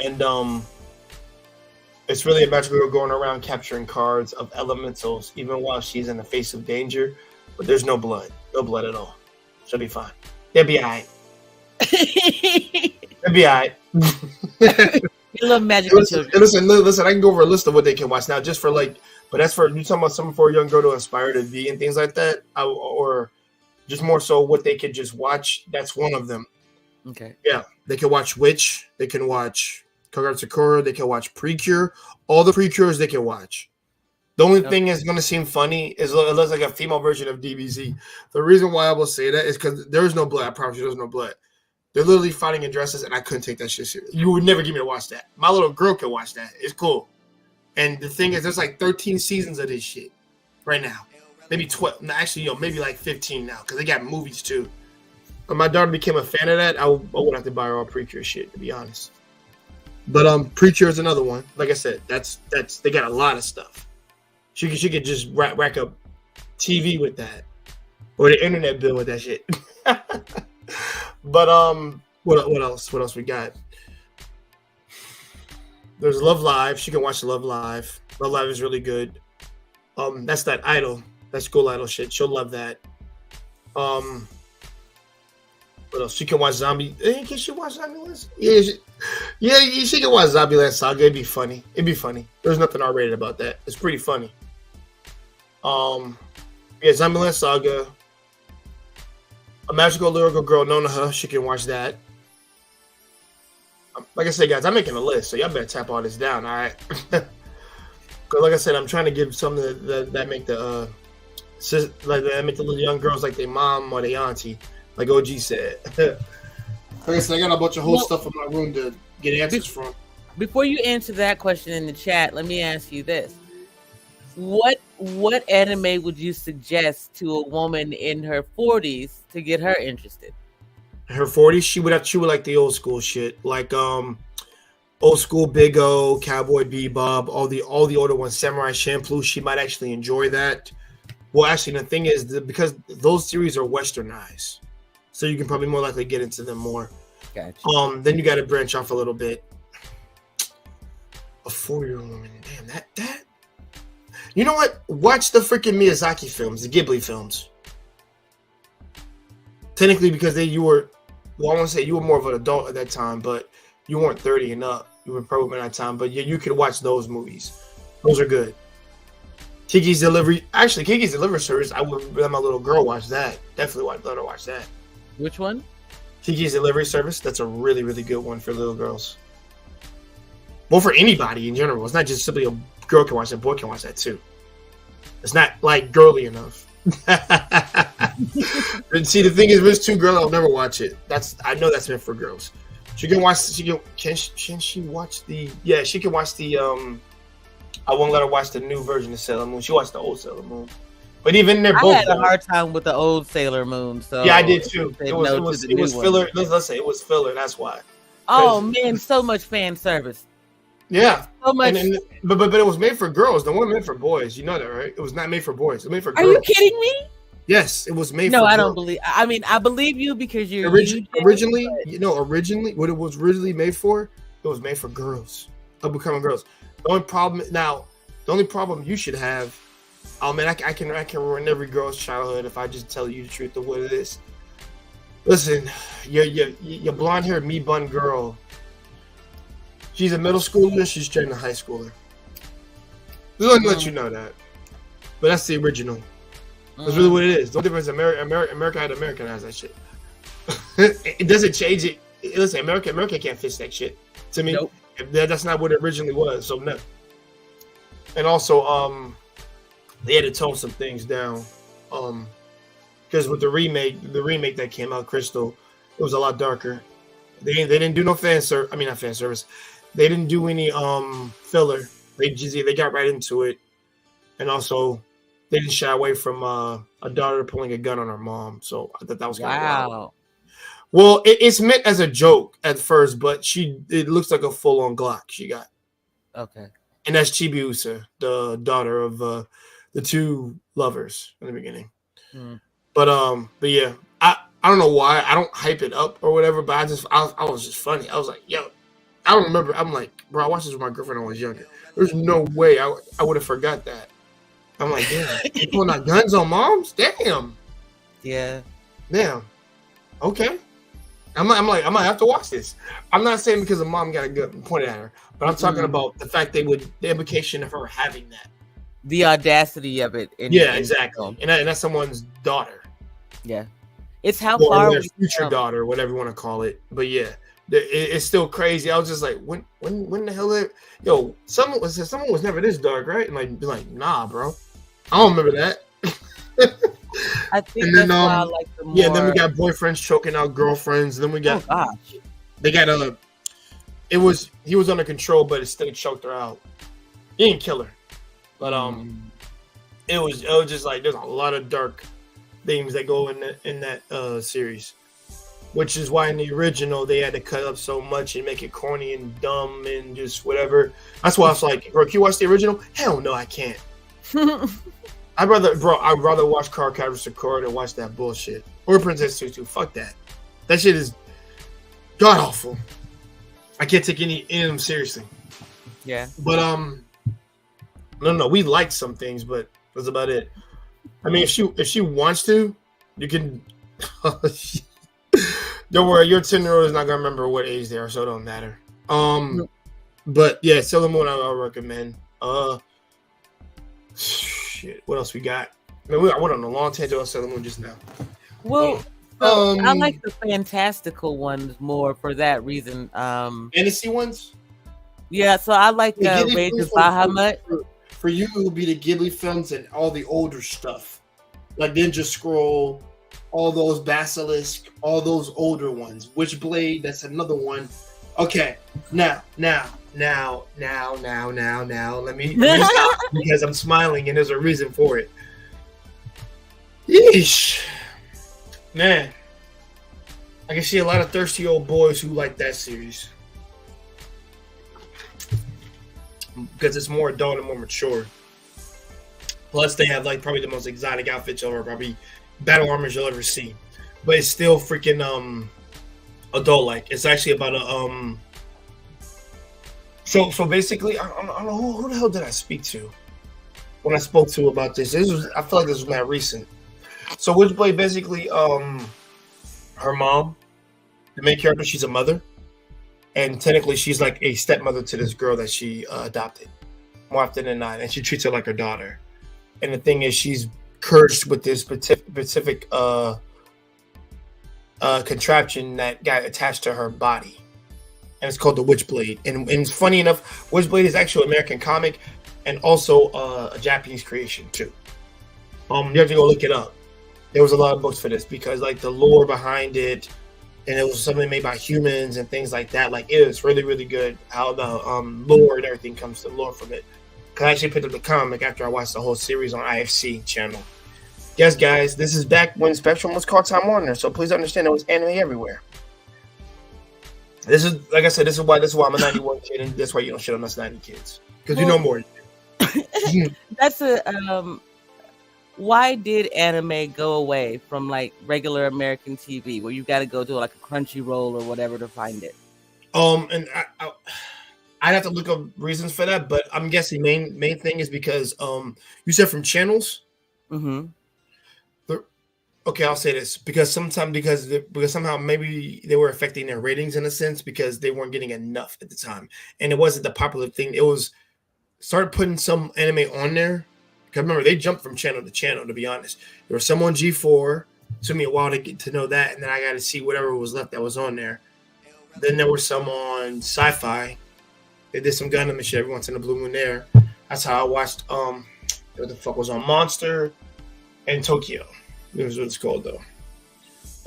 And it's really a magical girl going around capturing cards of elementals, even while she's in the face of danger. But there's no blood. No blood at all. She'll be fine. They'll be all right. They'll be all right. You love magical children. Listen, I can go over a list of what they can watch now, just for like, but that's for, you talking about something for a young girl to inspire to be and things like that, or just more so what they could just watch. That's one of them. Okay. Yeah, they can watch Witch. They can watch Cardcaptor Sakura. They can watch Precure. All the Precures they can watch. The only thing that's going to seem funny is it looks like a female version of DBZ. The reason why I will say that is because there is no blood. I promise you, there's no blood. They're literally fighting in dresses, and I couldn't take that shit serious. You would never get me to watch that. My little girl can watch that. It's cool. And the thing is, there's like 13 seasons of this shit right now. Maybe 12. Actually, maybe like 15 now because they got movies too. When my daughter became a fan of that, I would have to buy her all Precure shit, to be honest. But Precure is another one. Like I said, that's they got a lot of stuff. She could just rack up TV with that, or the internet bill with that shit. But what else? What else we got? There's Love Live. She can watch Love Live. Love Live is really good. That's that idol. That school idol shit. She'll love that. What else? She can watch Zombie. Can she watch Zombieland? Yeah, she can watch Zombieland Saga. It'd be funny. There's nothing R-rated about that. It's pretty funny. Yeah, Zombieland Saga. A Magical Lyrical Girl, Nonoha. She can watch that. Like I said, guys, I'm making a list, so y'all better tap all this down, all right? Because, like I said, I'm trying to give something that make the little young girls like their mom or their auntie, like OG said. Like I said, I got a bunch of whole stuff in my room to get answers from. Before you answer that question in the chat, let me ask you this: What anime would you suggest to a woman in her 40s to get her interested? Her 40s, she would like the old school shit, like old school Big O, Cowboy Bebop, all the older ones, Samurai Champloo. She might actually enjoy that. Well, actually, the thing is, because those series are westernized, so you can probably more likely get into them more. Gotcha. Then you got to branch off a little bit. A 4-year-old woman, damn that. You know what? Watch the freaking Miyazaki films, the Ghibli films. technically because you were, well, I want to say you were more of an adult at that time, but you weren't 30 and up. You were probably at that time, but you could watch those movies. Those are good. Kiki's Delivery Service. I would let my little girl watch that. Definitely let her watch that. Which one? Kiki's Delivery Service. That's a really, really good one for little girls. Well, for anybody in general. It's not just simply a girl can watch that. Boy can watch that too. It's not like girly enough. And see, the thing is, if it's too girly, I'll never watch it. I know that's meant for girls. She can watch. Can she watch the? Yeah, she can watch the. I won't let her watch the new version of Sailor Moon. She watched the old Sailor Moon. But even they're both. I had a hard time with the old Sailor Moon. So yeah, I did too. It was filler. Let's say it was filler. That's why. Oh man, so much fan service. Yeah, so much. But it was made for girls. The one meant for boys. You know that, right? It was not made for boys. It was made for girls. Are you kidding me? Yes, it was made. No, for I girls. don't believe. I mean, I believe you because you're originally, what it was originally made for. It was made for girls, becoming girls. The only problem you should have. Oh man, I can ruin every girl's childhood if I just tell you the truth of what it is. Listen, your blonde haired me bun girl. She's a middle schooler. She's training a high schooler. Just let me let you know that. But that's the original. That's really what it is. The only difference is America had Americanized that shit. It doesn't change it. Listen, America can't fix that shit. To me, nope. That's not what it originally was. So no. And also, they had to tone some things down. Because with the remake that came out, Crystal, it was a lot darker. They didn't do no not fan service. They didn't do any filler. They got right into it, and also they didn't shy away from a daughter pulling a gun on her mom. So I thought that was kind of wild. Well, it's meant as a joke at first, but it looks like a full on Glock she got. Okay. And that's Chibiusa, the daughter of the two lovers in the beginning. Mm. But yeah, I don't know why I don't hype it up or whatever, but I was just funny. I was like, yo, I don't remember. I'm like, bro, I watched this with my girlfriend when I was younger. There's no way I would have forgot that. I'm like, yeah, you pulling out guns on moms? Damn. Yeah. Damn. Okay. I'm like, I might have to watch this. I'm not saying because a mom got a gun pointed at her, but I'm talking about the fact the implication of her having that. The audacity of it. Exactly. And that's someone's daughter. Yeah. It's how far their future daughter, whatever you want to call it. But yeah, it's still crazy. I was just like, when the hell someone was never this dark, right? And like, nah, bro. I don't remember that. I think and then, why I like the more... Yeah, then we got boyfriends choking out girlfriends. And then we got they got he was under control, but it still choked her out. He didn't kill her. But it was just like there's a lot of dark themes that go in that series, which is why in the original they had to cut up so much and make it corny and dumb and just whatever. That's why I was like, bro, can you watch the original? Hell no, I can't. I'd rather watch Cardcaptor Sakura than watch that bullshit or Princess Tutu. Fuck that. That shit is god awful. I can't take any of them seriously. Yeah. But no, we like some things, but that's about it. I mean, if she wants to, you can. Don't worry, your 10-year-old is not gonna remember what age they are, so it don't matter. But yeah, Sailor Moon I recommend. Shit, what else we got? I mean, I went on a long tangent on Sailor Moon just now. Well, I like the fantastical ones more for that reason. Fantasy ones? Yeah, so I like Rage of Bahamut. For you, it would be the Ghibli films and all the older stuff. Like Ninja Scroll, all those Basilisk, all those older ones. Witchblade, that's another one. Okay, now. Let me stop because I'm smiling and there's a reason for it. Yeesh. Man. I can see a lot of thirsty old boys who like that series. Because it's more adult and more mature. Plus they have like probably the most exotic outfits or probably battle armors you'll ever see. But it's still freaking adult like. It's actually about a So basically, I don't know who the hell did I speak to when I spoke to about this. I feel like this was not recent. So Witchblade basically, her mom, the main character, she's a mother, and technically she's like a stepmother to this girl that she adopted more often than not, and she treats her like her daughter. And the thing is, she's cursed with this specific contraption that got attached to her body, and it's called the Witchblade. And it's funny enough, Witchblade is actually an American comic and also a Japanese creation too. You have to go look it up. There was a lot of books for this because like the lore behind it, and it was something made by humans and things like that. Like it is really, really good how the lore and everything comes to lore from it. Cause I actually picked up the comic after I watched the whole series on IFC channel. Yes, guys, this is back when Spectrum was called Time Warner, so please understand there was anime everywhere. This is, like I said, this is why I'm a 91 kid, and that's why you don't shit on us 90 kids. Because you know more. That's a why did anime go away from like regular American TV where you got to go to like a Crunchyroll or whatever to find it? And I'd have to look up reasons for that, but I'm guessing main thing is because you said from channels. Mm-hmm. Okay, I'll say this because somehow maybe they were affecting their ratings in a sense because they weren't getting enough at the time, and it wasn't the popular thing. It was started putting some anime on there. Because remember, they jumped from channel to channel. To be honest, there was some on G4. It took me a while to get to know that, and then I got to see whatever was left that was on there. Then there were some on Sci-Fi. They did some Gundam and shit every once in a blue moon there. That's how I watched. What the fuck was on Monster and Tokyo. It was what it's called though.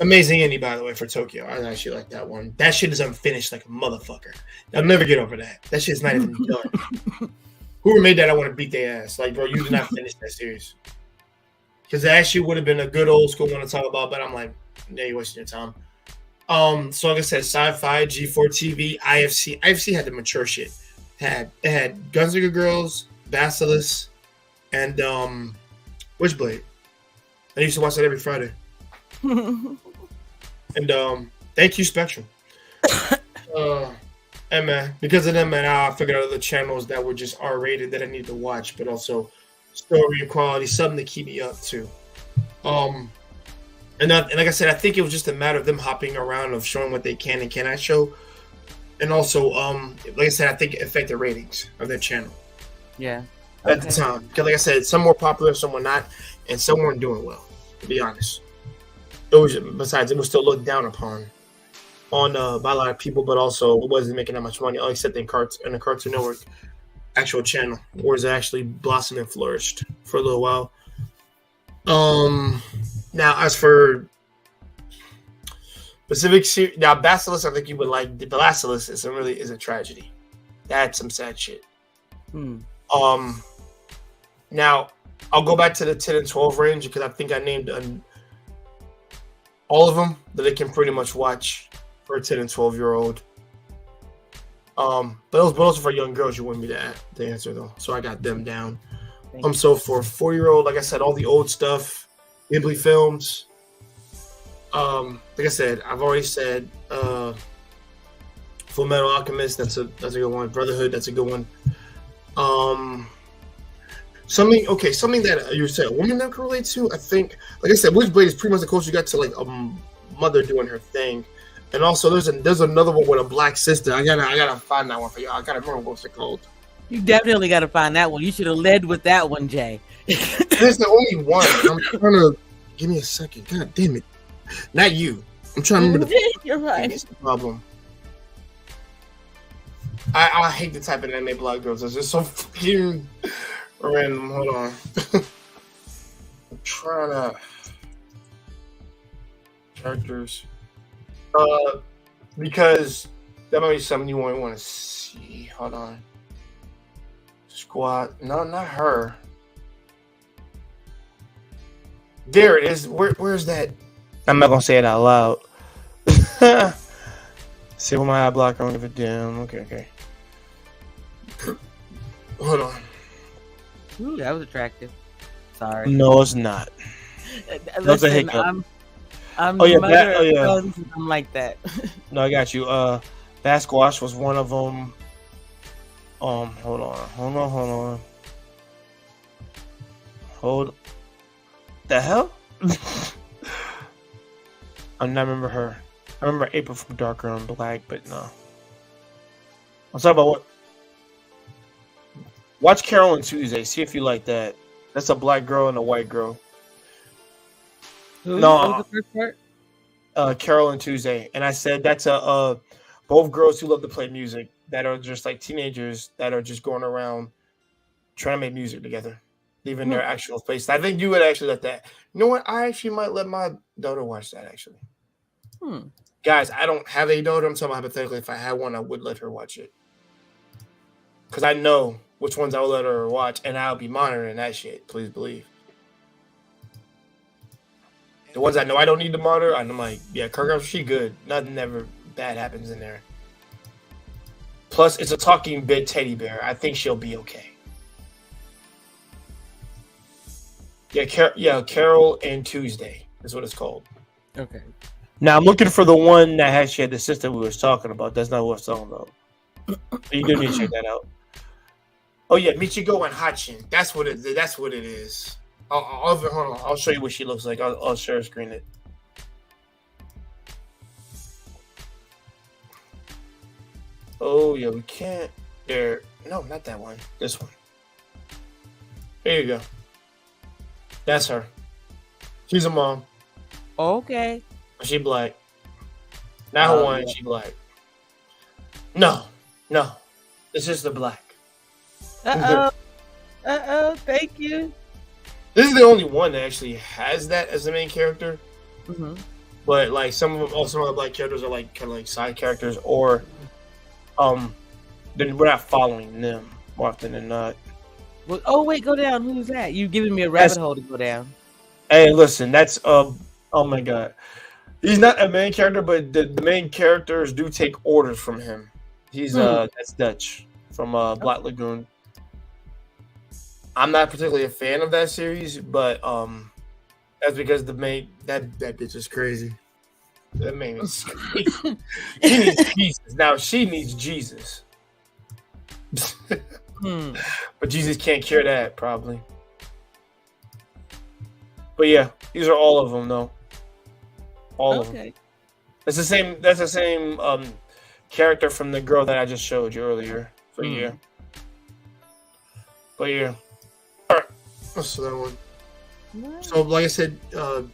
Amazing indie, by the way, for Tokyo. I actually like that one. That shit is unfinished like a motherfucker. I'll never get over that. That shit's not even done. Whoever made that, I want to beat their ass. Like, bro, you did not finish that series. Because it actually would have been a good old school one to talk about, but I'm like, yeah, you're wasting your time. So like I said, Sci-Fi, G4 TV, IFC. IFC had the mature shit. It had Gunslinger Girls, Basilisk, and Witchblade. I used to watch that every Friday. And thank you, Spectrum. And man, because of them, man, I figured out other channels that were just R-rated that I need to watch, but also story and quality, something to keep me up to. And like I said, I think it was just a matter of them hopping around of showing what they can and cannot show. And also, like I said, I think it affected ratings of their channel. Yeah. At the time. Because like I said, some were popular, some were not, and some weren't doing well, to be honest. It was still looked down upon by a lot of people, but also it wasn't making that much money, except in the Cartoon Network actual channel, where it actually blossomed and flourished for a little while. Now, as for specific series, now Basilisk, I think you would like. The Basilisk is a tragedy. That's some sad shit. Now I'll go back to the 10 and 12 range because I think I named all of them that they can pretty much watch for a 10 and 12-year-old. But those are for young girls. You want me to answer though, so I got them down. So for a 4-year-old, like I said, all the old stuff, Ghibli films. Like I said, I've already said Full Metal Alchemist. That's a good one. Brotherhood. That's a good one. Something that you said a woman that can relate to. I think, like I said, Witchblade is pretty much the closest you got to like a mother doing her thing. And also, there's another one with a black sister. I gotta find that one for y'all. I gotta remember what's it called. You definitely gotta find that one. You should have led with that one, Jay. There's the only one. I'm trying to give me a second. God damn it! Not you. I'm trying to remember You're right. That's the problem. I hate the type of anime blog girls. It's just so fucking random. Hold on. I'm trying to characters. Because that might be something you might want to see. Hold on. Squad. No, not her. There it is. Where's that? I'm not gonna say it out loud. See what my eye blocker. I'm gonna give it down. Okay. Hold on. Ooh, that was attractive. Sorry. No, it's not. That's a hiccup. I'm mother of sons, and I'm like that. No, I got you. Bat Squash was one of them. Hold on. Hold. The hell? I remember her. I remember April from Darker and Black, but no. I'm talking about what? Watch Carol and Tuesday. See if you like that. That's a black girl and a white girl. Who? No. What was the first part? Carol and Tuesday, and I said that's both girls who love to play music that are just like teenagers that are just going around trying to make music together, leaving their actual place. I think you would actually let that. You know what? I actually might let my daughter watch that. Actually, guys, I don't have a daughter. I'm talking hypothetically. If I had one, I would let her watch it because I know which ones I will let her watch, and I'll be monitoring that shit. Please believe. The ones I know I don't need to monitor, I'm like, yeah, Kirk, she good. Nothing ever bad happens in there. Plus, it's a talking big teddy bear. I think she'll be okay. Yeah, Carol and Tuesday is what it's called. Okay. Now I'm looking for the one that she had the sister we was talking about. That's not what I'm talking about. You do need to check that out. Oh yeah, Michigo and Hachin. That's what it is. Hold on. I'll show you what she looks like. I'll share screen it. Oh yeah, we can't. There. No, not that one. This one. There you go. That's her. She's a mom. Okay. She black. Not Hawaiian. She black. No. It's just the black. Thank you. This is the only one that actually has that as the main character. Mm-hmm. But like some of the black characters are like kind of like side characters, or then we're not following them more often than not. Well, oh wait, go down. Who's that? You giving me a rabbit hole to go down? Hey, listen, that's oh my god, he's not a main character, but the main characters do take orders from him. He's that's Dutch from Black Lagoon. I'm not particularly a fan of that series, but that's because the main that bitch is crazy. That man is crazy. He needs Jesus. Now she needs Jesus. But Jesus can't cure that, probably. But yeah, these are all of them, though. All of them. That's the same character from the girl that I just showed you earlier. So yeah. But yeah. Alright. That's that one. Nice. So like I said, I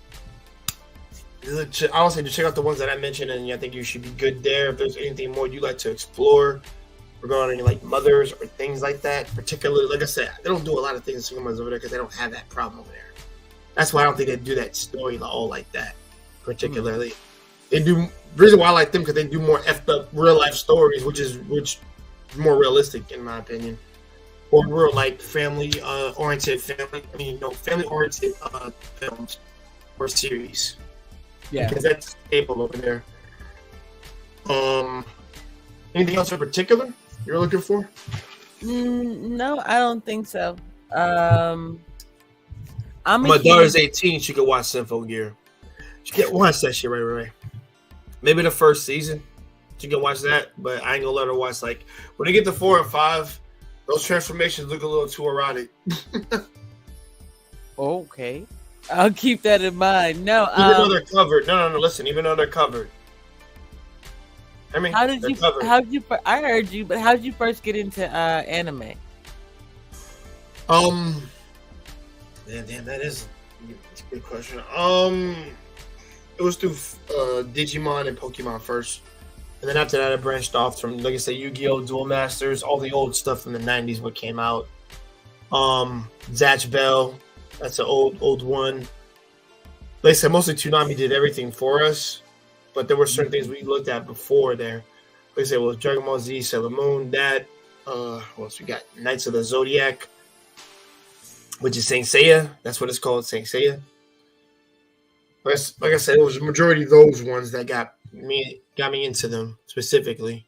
would say to check out the ones that I mentioned, and I think you should be good there. If there's anything more you'd like to explore regarding like mothers or things like that, particularly, like I said, they don't do a lot of things in single mothers over there because they don't have that problem over there. That's why I don't think they do that story all like that, particularly. They do. The reason why I like them because they do more effed up real life stories, which is more realistic in my opinion, or real like family oriented films or series. Yeah, because that's stable over there. Anything else in particular you're looking for? No, I don't think so. My daughter's 18. She could watch Symphogear. She can watch that shit right. Maybe the first season she can watch that, but I ain't gonna let her watch like when they get to 4 and 5. Those transformations look a little too erotic. Okay, I'll keep that in mind. No, even though they're covered. No. Listen, even though they're covered. I mean, I heard you, but how did you first get into anime? Damn, that is a good question. It was through Digimon and Pokemon first, and then after that, I branched off from, like I said, Yu-Gi-Oh, Duel Masters, all the old stuff from the '90s. What came out? Zatch Bell, that's an old one. Like I said, mostly Toonami did everything for us. But there were certain things we looked at before there. Like I said, well, Dragon Ball Z, Sailor Moon, that. What else we got? Knights of the Zodiac, which is Saint Seiya. That's what it's called, Saint Seiya. Like I said, it was the majority of those ones that got me into them specifically.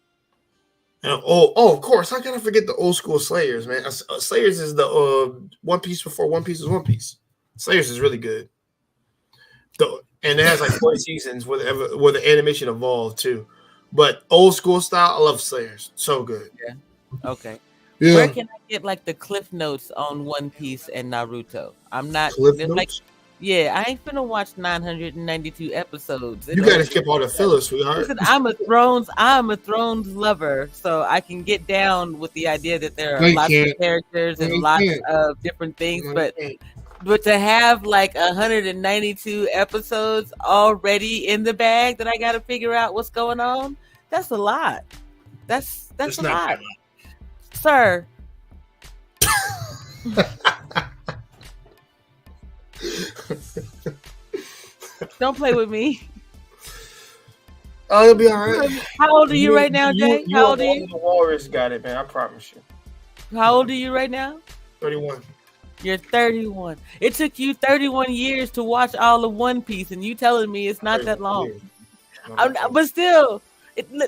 And of course, how can I forget the old school Slayers, man? Slayers is the One Piece before One Piece was One Piece. Slayers is really good. And it has like 40 seasons where the animation evolved too. But old school style, I love Slayers. So good. Yeah. Okay. Yeah. Where can I get like the cliff notes on One Piece and Naruto? I'm not cliff notes? Yeah, I ain't finna watch 992 episodes. You gotta skip all the fillers, sweetheart. Listen, I'm a Thrones lover, so I can get down with the idea that there are lots of characters and lots of different things, but to have like 192 episodes already in the bag that I got to figure out what's going on, that's a lot. That's a lot, sir. Don't play with me. Oh, it'll be all right. How old are you right now, Jay? How old are you? The Walrus got it, man. I promise you. How old are you right now? 31. You're 31. It took you 31 years to watch all of One Piece, and you telling me it's not that long. But still,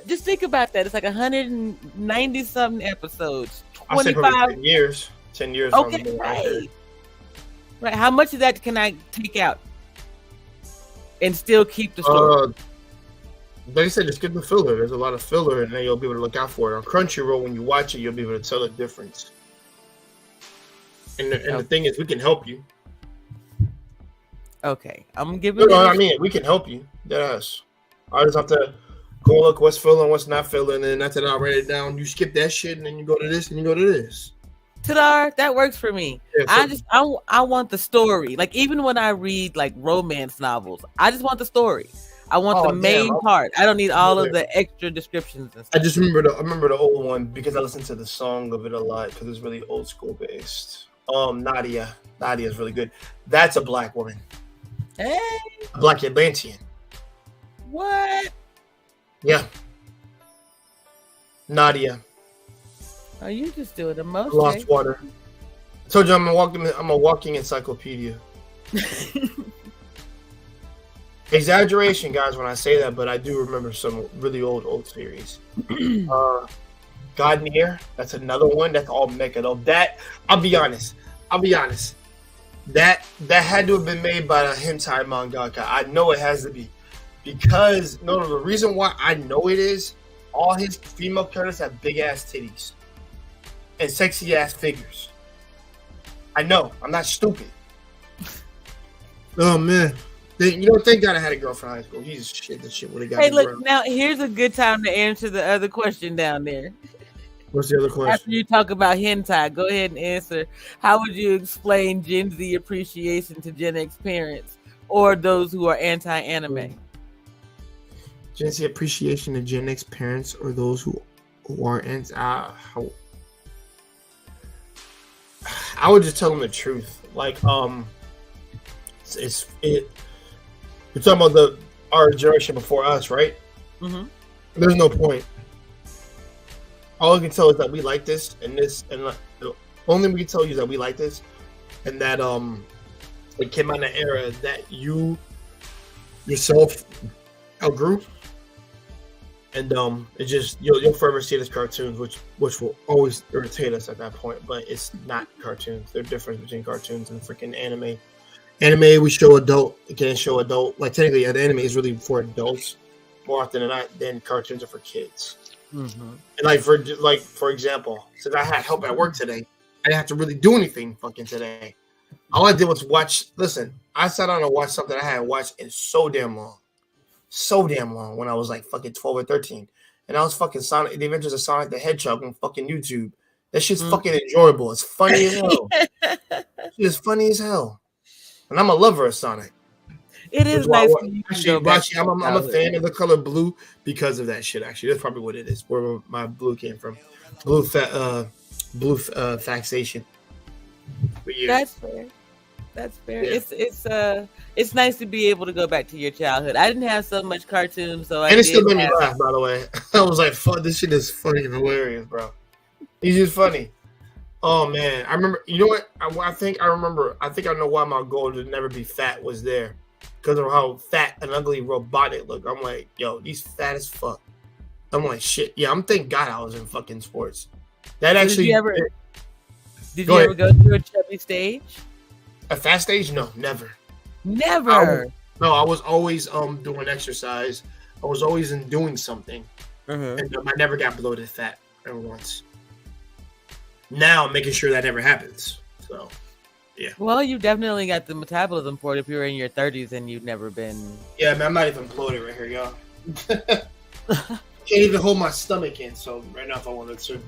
just think about that. It's like 190 something episodes. 25 10 years. 10 years. Okay, right. How much of that can I take out and still keep the story? They said just skip the filler. There's a lot of filler, and then you'll be able to look out for it. On Crunchyroll, when you watch it, you'll be able to tell the difference. And the thing is, we can help you. Okay, I'm giving. No, I mean, we can help you. That's. I just have to go look what's filling, what's not filling, and after that, I write it down. You skip that shit, and then you go to this, and you go to this. Tadar, that works for me. Yeah, I want the story. Like even when I read like romance novels, I just want the story. I want the main part. I don't need all of the extra descriptions and stuff. I just remember the old one because I listened to the song of it a lot because it's really old school based. Nadia is really good. That's a black woman. Hey, a black Atlantean. What? Yeah. Nadia. Oh, you just doing the most. Lost Water. I told you I'm a walking encyclopedia. Exaggeration, guys, when I say that, but I do remember some really old series. God Near, that's another one. That's all mecha though. That I'll be honest. That had to have been made by a hentai mangaka. I know it has to be. Because the reason why I know it is all his female characters have big ass titties and sexy ass figures. I know. I'm not stupid. Oh man. Thank God I had a girlfriend in high school. Jesus shit, this shit would have got me. Hey, look, now here's a good time to answer the other question down there. What's the other question? After you talk about hentai, go ahead and answer. How would you explain Gen Z appreciation to Gen X parents or those who are anti-anime? Gen Z appreciation to Gen X parents or those who are anti. I would just tell them the truth. Like, You're talking about our generation before us, right? Mm-hmm. There's no point. All I can tell is that we like this, and the only thing we can tell you is that we like this, and that it came out in an era that you yourself outgrew, and it just you'll forever see it as cartoons, which will always irritate us at that point. But it's not cartoons. There's a difference between cartoons and freaking anime. Anime, we show adult. It can show adult. Like technically, the anime is really for adults more often than not. Then cartoons are for kids. Mm-hmm. And for example, since I had help at work today, I didn't have to really do anything fucking today. All I did was watch. Listen, I sat down and watched something I hadn't watched in so damn long when I was like fucking 12 or 13, and I was fucking Sonic, The Adventures of Sonic the Hedgehog on fucking YouTube. That shit's fucking enjoyable. It's funny as hell. It's funny as hell. And I'm a lover of Sonic. It is nice. I'm a fan of the color blue because of that shit. Actually, that's probably what it is. Where my blue came from, blue faxation. That's fair. That's fair. Yeah. It's nice to be able to go back to your childhood. I didn't have so much cartoons, so it still made me laugh. By the way, I was like, "Fuck, this shit is funny and hilarious, bro." He's just funny. Oh man, I remember. You know what? I think I remember. I think I know why my goal to never be fat was there, because of how fat and ugly robotic look. I'm like, yo, these fat as fuck. I'm like, shit. Yeah, thank God I was in fucking sports. That actually. Did you ever go through a chubby stage? A fat stage? No, never. Never. I was always doing exercise. I was always doing something, and I never got bloated fat ever once. Now I'm making sure that never happens. So Well, you definitely got the metabolism for it if you're in your 30s and you've never been. Yeah, man, I'm not even bloated right here, y'all. Can't even hold my stomach in, so right now if I wanted to.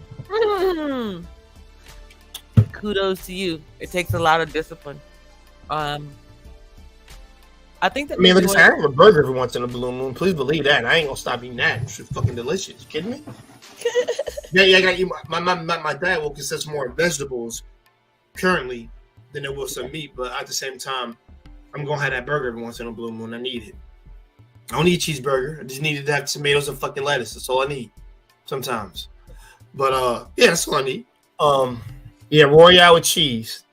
Kudos to you. It takes a lot of discipline. I think that. I mean, like I said, I have a burger every once in a blue moon. Please believe that. I ain't gonna stop eating that. It's fucking delicious. You kidding me? Yeah, I got you. My diet will consist more of vegetables currently than it will some meat, but at the same time, I'm gonna have that burger every once in a blue moon. I need it. I don't need cheeseburger. I just needed to have tomatoes and fucking lettuce. That's all I need sometimes. But yeah, that's all I need. Yeah, Royale with cheese.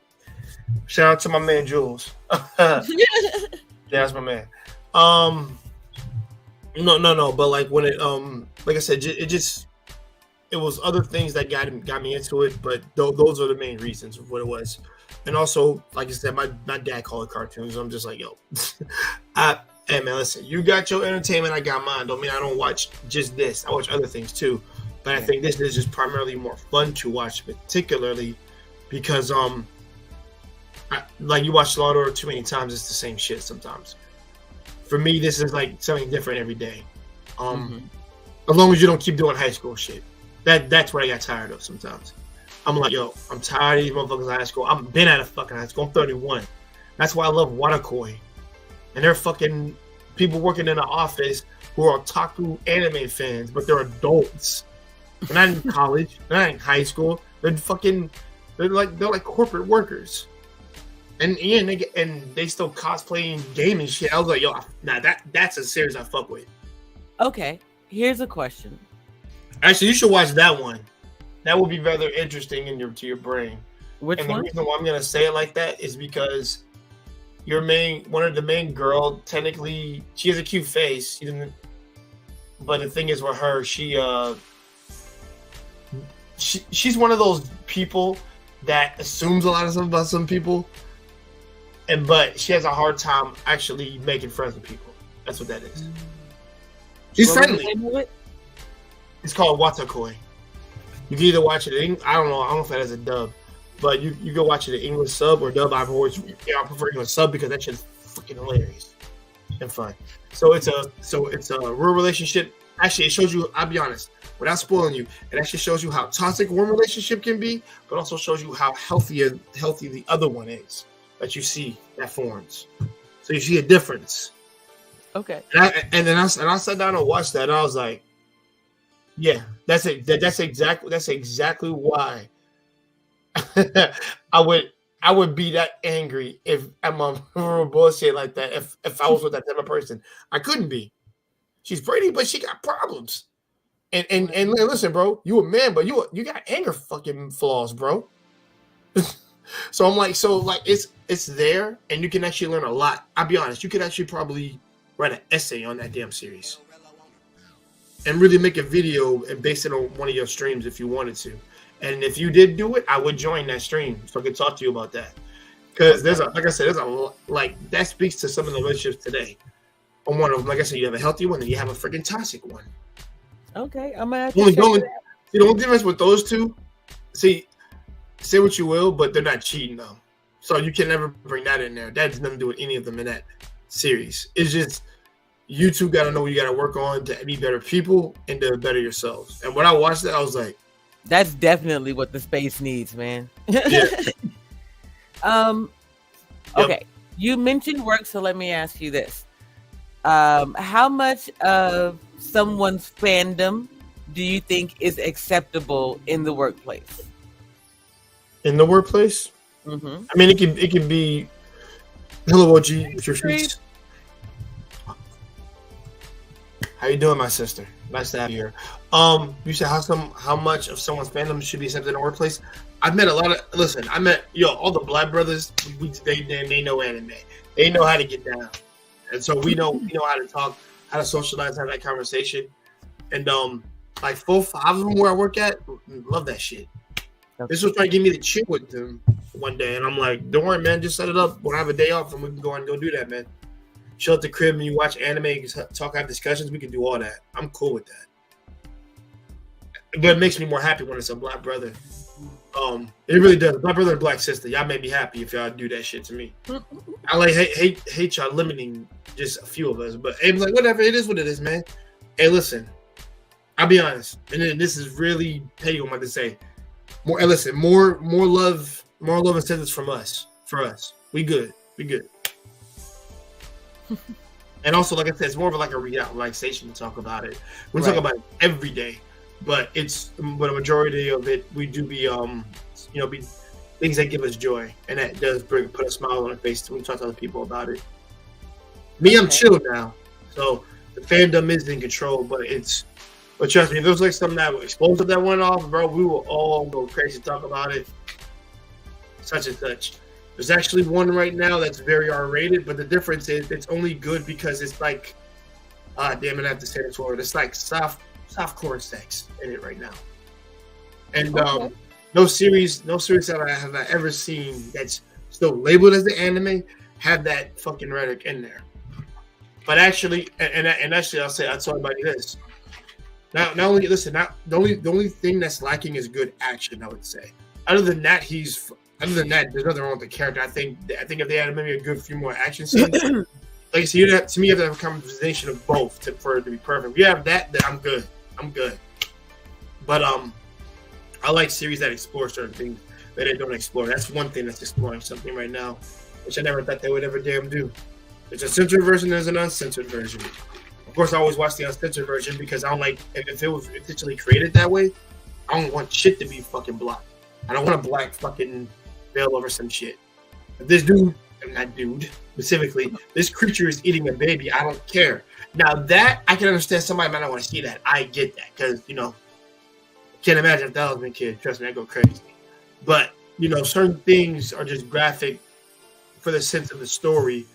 Shout out to my man Jules. Yeah, that's my man. No. But like when it like I said, it was other things that got me into it. But those are the main reasons of what it was. And also, like I said, my dad called it cartoons. I'm just like, yo, hey man, listen, you got your entertainment, I got mine. Don't mean I don't watch just this. I watch other things too. But I think this is just primarily more fun to watch, particularly because like you watch Law & Order too many times, it's the same shit sometimes. For me, this is like something different every day. As long as you don't keep doing high school shit. That's what I got tired of sometimes. I'm like, yo, I'm tired of these motherfuckers in high school. I've been out of fucking high school. I'm 31. That's why I love Watakoi. And they're fucking people working in the office who are otaku anime fans, but they're adults. They're not in college. They're not in high school. They're like corporate workers. And they still cosplaying game and shit. I was like, yo, nah, that's a series I fuck with. Okay, here's a question. Actually, you should watch that one. That will be rather interesting to your brain. Which one? The reason why I'm gonna say it like that is because one of the main girl, technically, she has a cute face. But the thing is with her, she's one of those people that assumes a lot of stuff about some people, but she has a hard time actually making friends with people. That's what that is. She's friendly. It's called Watakoi. You can either watch it in I don't know if that has a dub, but you can watch it in English sub or dub. I prefer English sub because that shit's fucking hilarious and fun. So it's a real relationship. Actually, it shows you. I'll be honest, without spoiling you, it actually shows you how toxic one relationship can be, but also shows you how healthy the other one is that you see that forms. So you see a difference. Okay. And then I sat down and watched that, and I was like, yeah, that's it. That's exactly why I would be that angry if I'm on bullshit like that. If I was with that type of person, I couldn't be. She's pretty, but she got problems. And listen, bro, you a man, but you got anger fucking flaws, bro. So I'm like, it's there, and you can actually learn a lot. I'll be honest, you could actually probably write an essay on that damn series. And really make a video and base it on one of your streams if you wanted to. And if you did do it, I would join that stream so I could talk to you about that. Because that speaks to some of the relationships today. On one of them, like I said, you have a healthy one and you have a freaking toxic one. Okay, I'm gonna the only difference with those two, say what you will, but they're not cheating though. So you can never bring that in there. That has nothing to do with any of them in that series. It's just you two got to know what you got to work on to be better people and to better yourselves. And when I watched that, I was like, that's definitely what the space needs, man. Yeah. Okay. You mentioned work, so let me ask you this. How much of someone's fandom do you think is acceptable in the workplace? In the workplace? Mm-hmm. I mean, it can be, hello, OG, with your streets. How you doing, my sister? Nice to have you here. You said how much of someone's fandom should be accepted in the workplace? I've met all the Black brothers. They know anime. They know how to get down, and so we know how to talk, how to socialize, have that conversation, and like 4-5 of them where I work at, love that shit. Okay. This was trying to get me to chill with them one day, and I'm like, don't worry, man, just set it up when I have a day off, and we can go and go do that, man. Chill at the crib and you watch anime, talk, have discussions. We can do all that. I'm cool with that. But it makes me more happy when it's a Black brother. It really does. Black brother and black sister, y'all made me happy if y'all do that shit to me. I like hate y'all limiting just a few of us, but Abe's like, whatever, it is what it is, man. Hey, listen, I'll be honest, and then this is really petty what I'm about to say. More love and sentence from us. For us, we good. And also, like I said, it's more of like a relaxation to talk about it. We talk about it every day, but a majority of it we do be be things that give us joy, and that does put a smile on our face when we talk to other people about it. Me, I'm chill now, so the fandom is in control, but trust me, if it was like something that explosive that went off, bro, we will all go crazy to talk about it. Such and such. There's actually one right now that's very R-rated, but the difference is it's only good because it's like, damn it, I have to say this word. It's like softcore sex in it right now. And no series that I have ever seen that's still labeled as the anime have that fucking rhetoric in there. But actually, and actually, I'll tell everybody this. The only thing that's lacking is good action, I would say. Other than that, there's nothing wrong with the character. I think if they had maybe a good few more action scenes, like so, you have to have a combination of both for it to be perfect. If you have that, then I'm good. But I like series that explore certain things that they don't explore. That's one thing that's exploring something right now, which I never thought they would ever damn do. There's a censored version, there's an uncensored version. Of course, I always watch the uncensored version because I don't like if it was intentionally created that way. I don't want shit to be fucking black. I don't want a black fucking veil over some shit. If this specifically, this creature is eating a baby, I don't care. Now that I can understand somebody might not want to see that. I get that because can't imagine if that was my kid. Trust me, I go crazy. But certain things are just graphic for the sense of the story.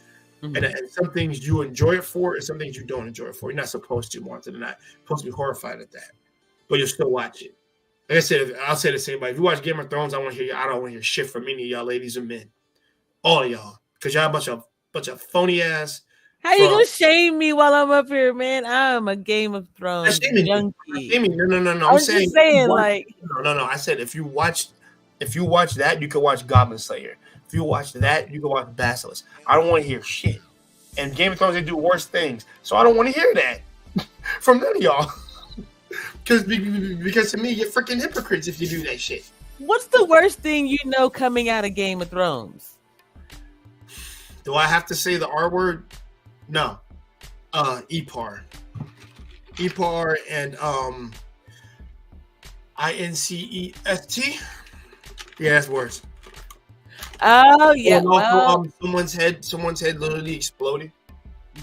Mm-hmm. And some things you enjoy it for, and some things you don't enjoy it for. You're not supposed to want it, or not supposed to be horrified at that, but you'll still watch it. Like I said, I'll say the same. But if you watch Game of Thrones, I don't want to hear shit from any of y'all, ladies and men, all of y'all, because y'all a bunch of phony ass. How you gonna shame me while I'm up here, man? I'm a Game of Thrones junkie. No. I'm saying no. I said if you watch that, you can watch Goblin Slayer. If you watch that, you can watch Basilisk. I don't want to hear shit. And Game of Thrones, they do worse things. So I don't want to hear that from none of y'all. Because to me, you're freaking hypocrites if you do that shit. What's the worst thing coming out of Game of Thrones? Do I have to say the R word? No. EPAR. EPAR and INCEST? Yeah, that's worse. Oh yeah. And also, someone's head literally exploded.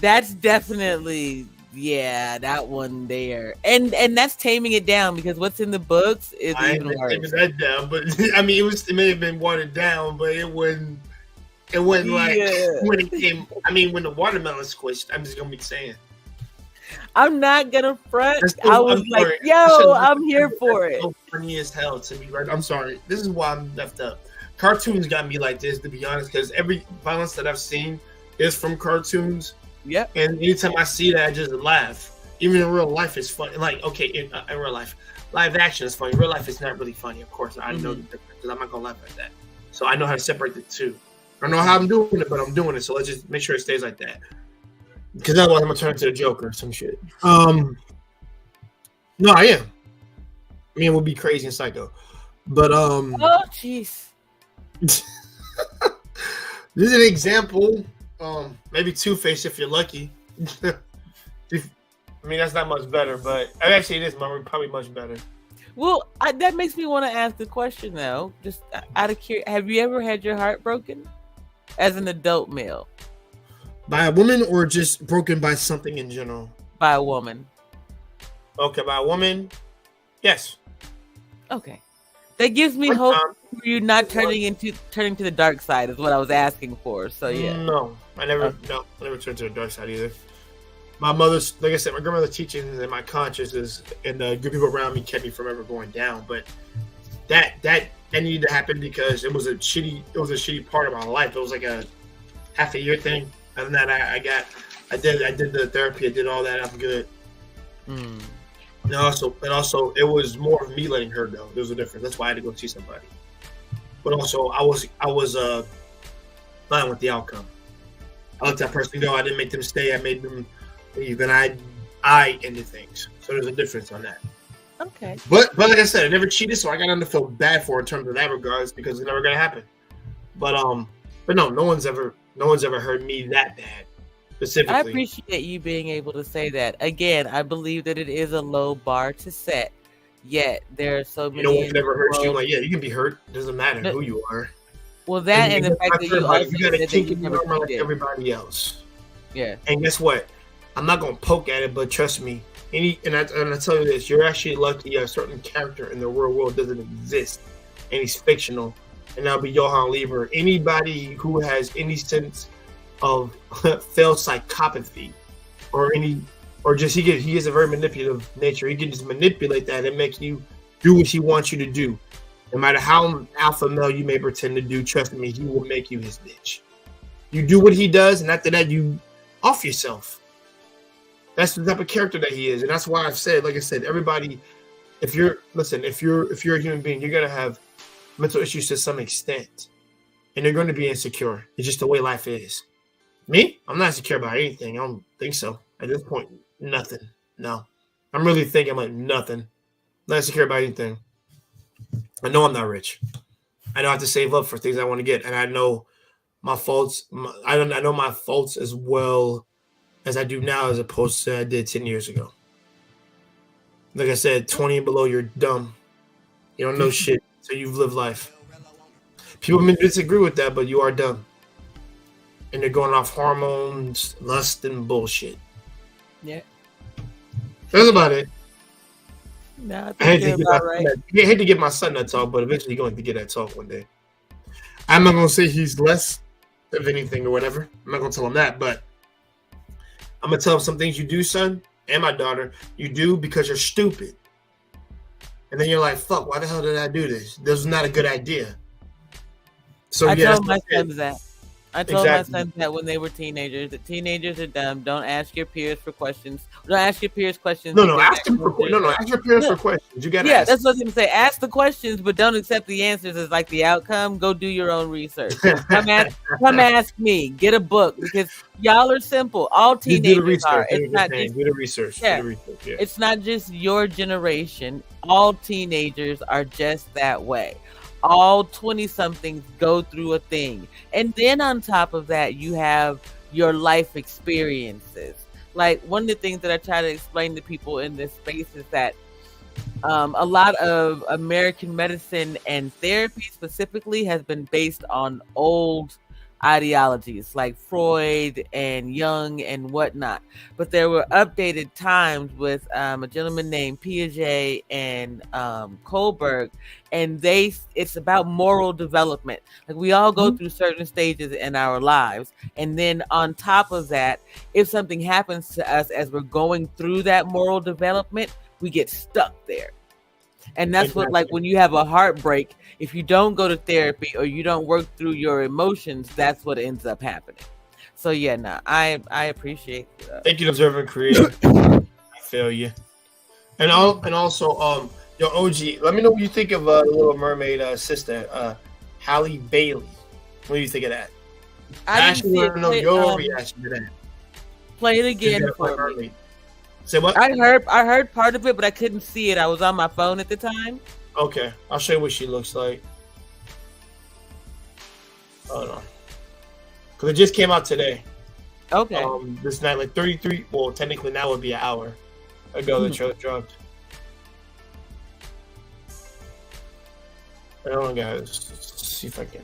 That's definitely that one there, and that's taming it down because what's in the books is even worse. Taming that down, but I mean, it may have been watered down, but it wasn't like when it came. I mean, when the watermelon squished, I'm just gonna be saying. I'm not gonna front. I was like, yo, I'm here for it. So funny as hell to me, right? I'm sorry. This is why I'm left up. Cartoons got me like this, to be honest, because every violence that I've seen is from cartoons. Yep. And anytime I see that, I just laugh. Even in real life, it's funny. Like, okay, in real life, live action is funny. Real life is not really funny, of course. I know the difference because I'm not gonna laugh at that. So I know how to separate the two. I don't know how I'm doing it, but I'm doing it. So let's just make sure it stays like that. Because otherwise, I'm gonna turn into the Joker or some shit. No, I am. I mean, it would be crazy and psycho. But oh jeez. This is an example. Maybe Two-Face if you're lucky. I mean, that's not much better, but actually, it is probably much better. Well, that makes me want to ask the question though. Just out of curiosity, have you ever had your heart broken as an adult male? By a woman, or just broken by something in general? By a woman. Okay, by a woman. Yes. Okay. That gives me hope for you not turning to the dark side is what I was asking for. So yeah. No, I never turned to the dark side either. My mother's, like I said, my grandmother's teachings and my conscience and the good people around me kept me from ever going down. But that needed to happen because it was a shitty part of my life. It was like a half a year thing. Other than that, I did the therapy. I did all that. I'm good. And also, it was more of me letting her go. There was a difference. That's why I had to go see somebody. but also I was fine with the outcome. I let that person go. I didn't make them stay. I made them leave, and I ended things. So there's a difference on that. Okay. But like I said, I never cheated, so I got nothing to feel bad for in terms of that regards because it's never gonna happen. But no one's ever hurt me that bad specifically. I appreciate you being able to say that. Again, I believe that it is a low bar to set. Yet there are so many. No one can ever hurt you. Like, yeah, you can be hurt. It doesn't matter who you are. Well, that and the fact that you also you got a said kink that you in never your armor like cheated. everybody else. Yeah. And guess what? I'm not gonna poke at it, but trust me. I tell you this: you're actually lucky a certain character in the real world doesn't exist, and he's fictional. And that'll be Johann Lieber. Anybody who has any sense of failed psychopathy, or just he has a very manipulative nature. He can just manipulate that and make you do what he wants you to do. No matter how alpha male you may pretend to do, trust me, he will make you his bitch. You do what he does, and after that, you off yourself. That's the type of character that he is, and that's why I've said, like I said, everybody, if you're a human being, you're gonna have mental issues to some extent, and you're going to be insecure. It's just the way life is. Me, I'm not insecure about anything. I don't think so. At this point, nothing. No, I'm really thinking like nothing. I'm not insecure about anything. I know I'm not rich. I know I have to save up for things I want to get, and I know my faults. I know my faults as well as I do now, as opposed to I did 10 years ago. Like I said, 20 and below, you're dumb. You don't know shit, so you've lived life. People may disagree with that, but you are dumb, and they're going off hormones, lust, and bullshit. Yeah, That's about it. no, I hate to give my son that talk, but eventually he's going to get that talk one day. I'm not going to say he's less of anything or whatever. I'm not going to tell him that, but I'm going to tell him some things you do, son, and my daughter, you do because you're stupid. And then you're like, fuck, why the hell did I do this? This was not a good idea. So I yeah, told my sons that. I told Exactly. my sons that when they were teenagers, that teenagers are dumb. Don't ask your peers for questions. Don't ask your peers questions. No, because ask them for ask your parents for questions. You gotta ask. that's what I was gonna say. Ask the questions, but don't accept the answers as like the outcome. Go do your own research. Come ask me. Get a book because y'all are simple. All You do the teenagers research. are. It's not just Do the research. Yeah. Do the research. Yeah. it's not just your generation. All teenagers are just that way. All 20-somethings go through a thing. And then on top of that, you have your life experiences. Like one of the things that I try to explain to people in this space is that a lot of American medicine and therapy specifically has been based on old ideologies like Freud and Jung and whatnot. But there were updated times with a gentleman named Piaget and Kohlberg, and it's about moral development. Like we all go through certain stages in our lives, and then on top of that, if something happens to us as we're going through that moral development, we get stuck there. And that's what, like, when you have a heartbreak, if you don't go to therapy or you don't work through your emotions, that's what ends up happening. So yeah, I appreciate Thank you, Observer Creator. I feel you. And also, yo, OG, let me know what you think of the Little Mermaid sister, Halle Bailey. What do you think of that? I actually want to know your reaction to that. Play it again for me. Say what? I heard part of it, but I couldn't see it. I was on my phone at the time. Okay, I'll show you what she looks like. Hold on. Because it just came out today. Okay. This night, like 33, well, technically now would be an hour ago the trailer dropped. Hold on, guys. Let's see if I can.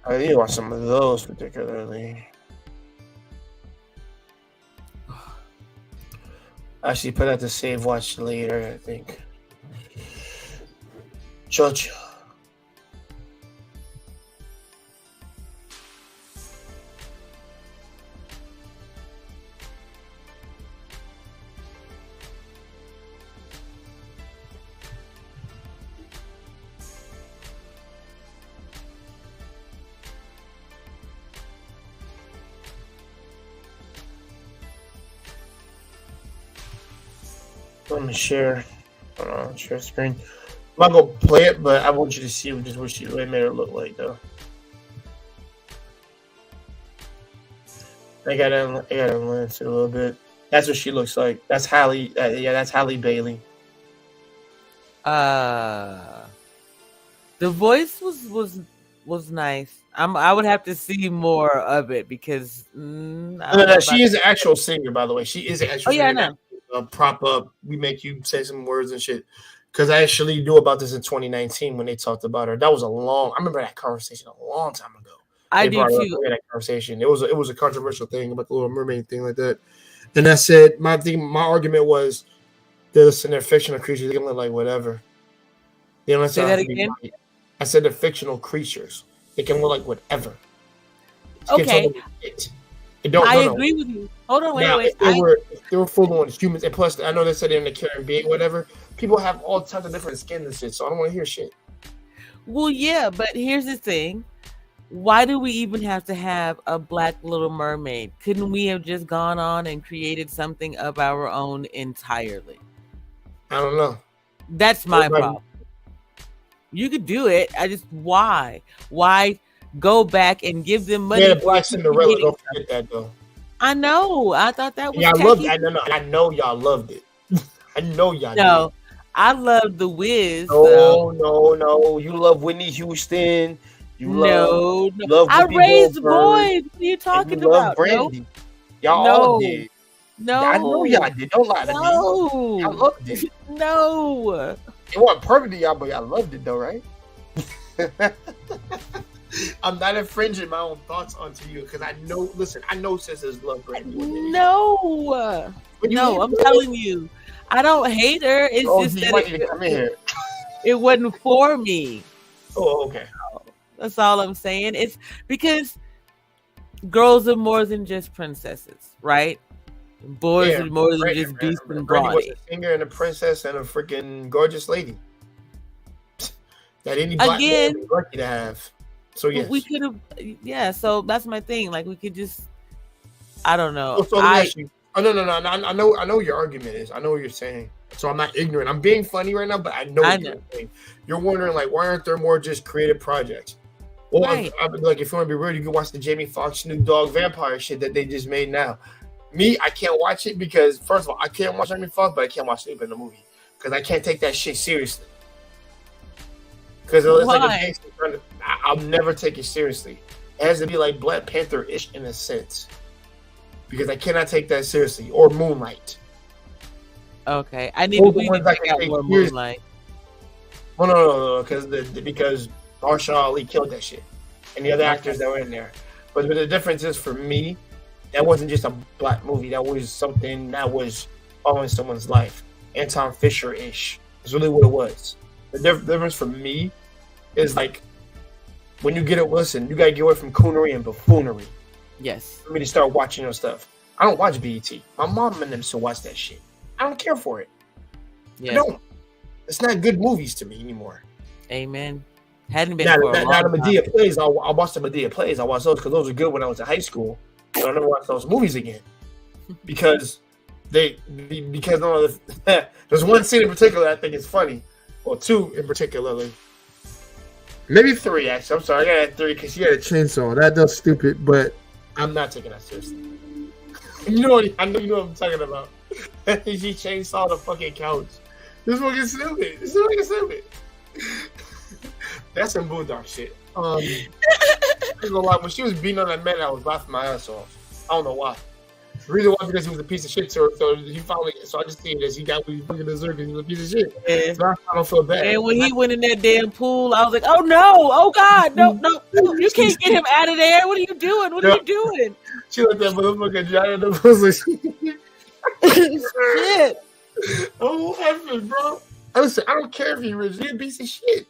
I need to watch some of those particularly. Actually, put that to save watch later, I think. Jojo. Let me share. Share screen. I'm not gonna play it, but I want you to see just what she made her look like, though. I gotta lens it a little bit. That's what she looks like. That's Halle. Yeah, that's Halle Bailey. The voice was nice. I would have to see more of it because she is an actual singer, by the way. She is an actual singer. I know. Prop up. We make you say some words and shit. Because I actually knew about this in 2019 when they talked about her. That was I remember that conversation a long time ago. I do too. That conversation. It was a controversial thing about the Little Mermaid thing like that. And I said my argument was, they're fictional creatures. They can look like whatever. You know, say that again. I said they're fictional creatures. They can look like whatever. Okay. I agree with you. Hold on, wait. They were full on humans, and plus, I know they said they're in the Caribbean, whatever. People have all types of different skins and shit, so I don't want to hear shit. Well, yeah, but here's the thing: why do we even have to have a black Little Mermaid? Couldn't we have just gone on and created something of our own entirely? I don't know. That's my problem. You could do it. Why go back and give them money? Yeah, Black Cinderella. Don't forget that though. I know. I thought that was. Yeah, I loved it. I know y'all loved it. I know y'all. No, I love The Wiz. No. You love Whitney Houston. Love I raised boys. What are you talking about? Brandy. Y'all all did. No, I know y'all did. Don't lie to me. Y'all loved it. No. It wasn't perfect to y'all, but y'all loved it though, right? I'm not infringing my own thoughts onto you because I know. Listen, I know sisters love Brandy. No, I'm telling you, I don't hate her. It's just that it wasn't for me. Oh, okay. That's all I'm saying. It's because girls are more than just princesses, right? Boys are more than just beast and Brandy was a singer and a princess and a freaking gorgeous lady that any black man would be lucky to have. So yes, we could have. Yeah, so that's my thing. Like we could just. I don't know. No. I know your argument is. I know what you're saying. So I'm not ignorant. I'm being funny right now, but I know what you're saying. You're wondering like, why aren't there more just creative projects? Well, right. Like if you want to be real, you can watch the Jamie Foxx, Snoop Dogg vampire shit that they just made now. Me, I can't watch it because first of all, I can't watch Jamie Foxx, but I can't watch Snoop in the movie because I can't take that shit seriously. Because it's like I'll never take it seriously. It has to be like Black Panther-ish in a sense. Because I cannot take that seriously. Or Moonlight. Okay. I need to check out more Moonlight. Well, no. Because Marsha Ali killed that shit. And the other actors that were in there. But the difference is for me, that wasn't just a black movie. That was something that was following someone's life. Anton Fisher-ish. That's really what it was. The difference for me is like when you get it, listen, you gotta get away from coonery and buffoonery. Yes. For me to start watching your stuff. I don't watch BET. My mom and them still watch that shit. I don't care for it. Yeah. I don't. It's not good movies to me anymore. Amen. Hadn't been for a long time. Now the Medea plays. I'll watch the Medea plays. I watch those because those were good when I was in high school. But I'll never watch those movies again because there's one scene in particular I think is funny. Well, two in particularly. Maybe three, actually. I'm sorry. I got 3 because she had a chainsaw. That's stupid, but I'm not taking that seriously. I know what I'm talking about. She chainsawed the fucking couch. This fucking stupid. That's some bulldog shit. I ain't gonna lie, when she was beating on that man, I was laughing my ass off. I don't know why. The reason why because he was a piece of shit to her, so I just see it as he got what he fucking deserved because he was a piece of shit. Yeah. So I don't feel bad. And when he went in that damn pool, I was like, oh no, oh God, no, you can't get him out of there. What are you doing? What are you doing? She let that motherfucker dry in the pussy. Shit. Oh, heaven, bro. Listen, I don't care if you're rich. You're a piece of shit.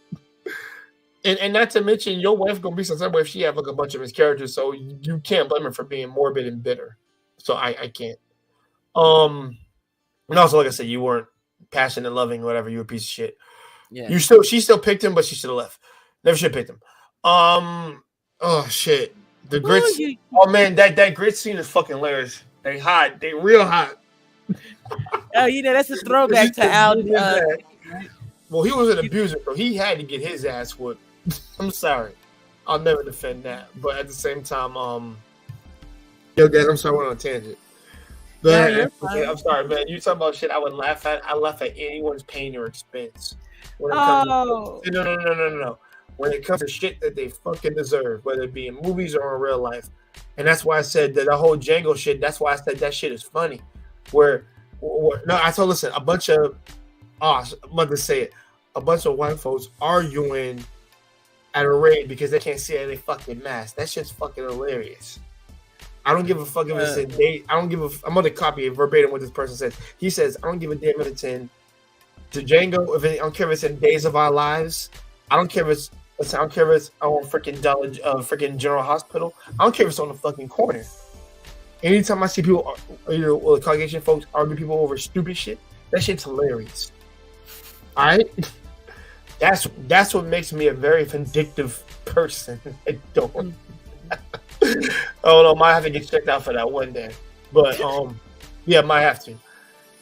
And not to mention, your wife gonna be some way if she have like a bunch of miscarriages, so you can't blame her for being morbid and bitter. So I can't. And also, like I said, you weren't passionate, loving, whatever. You were a piece of shit. Yeah. She still picked him, but she should have left. Never should have picked him. Oh shit. The grits. Oh man, that grit scene is fucking hilarious. They hot. They real hot. Oh, that's a throwback to Al. Well, he was an abuser, so he had to get his ass whooped. I'm sorry. I'll never defend that. But at the same time, yo, guys, I'm sorry, I went on a tangent. But I'm sorry, man. You talking about shit I would laugh at. I laugh at anyone's pain or expense. When it comes to, no. When it comes to shit that they fucking deserve, whether it be in movies or in real life. And that's why I said that the whole Django shit, that's why I said that shit is funny. Listen, a bunch of, I'm about to say it, a bunch of white folks arguing at a raid because they can't see any fucking mask. That shit's fucking hilarious. I don't give a fuck if it's in day. I'm going to copy it verbatim what this person says. He says, I don't give a damn if it's in to Django. I don't care if it's in Days of Our Lives. I don't care if it's on freaking General Hospital. I don't care if it's on the fucking corner. Anytime I see people, Caucasian folks argue people over stupid shit, that shit's hilarious. All right, that's what makes me a very vindictive person. I don't. Oh no, might have to get checked out for that one day. But yeah, might have to.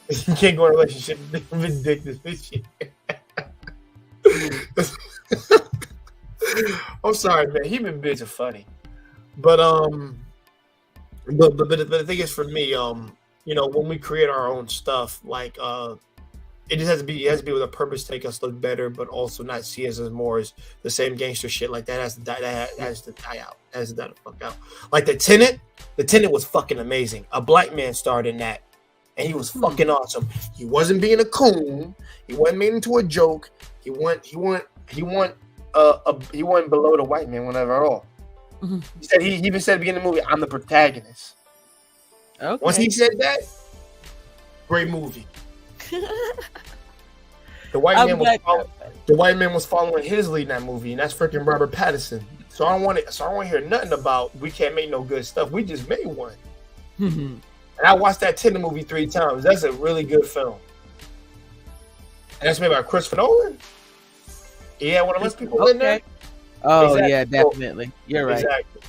You can't go in a relationship vindictive shit. I'm sorry, man. He been busy funny, but the thing is for me, when we create our own stuff, like it just has to be with a purpose to make us look better, but also not see us as more as the same gangster shit. Like that has to die. That has to die out. That has to die the fuck out. Like the Tenet was fucking amazing. A black man starred in that, and he was fucking awesome. He wasn't being a coon. He wasn't made into a joke. He went below the white man whenever at all. Mm-hmm. He even said at the beginning of the movie, I'm the protagonist. Okay. Once he said that, great movie. The white man was following his lead in that movie, and that's freaking Robert Pattinson. So I don't want to hear nothing about we can't make no good stuff. We just made one. Mm-hmm. And I watched that Tenet movie 3 times. That's a really good film. And that's made by Christopher Nolan. Yeah, one of those people in there. Oh, exactly. Yeah, definitely. You're right. Exactly.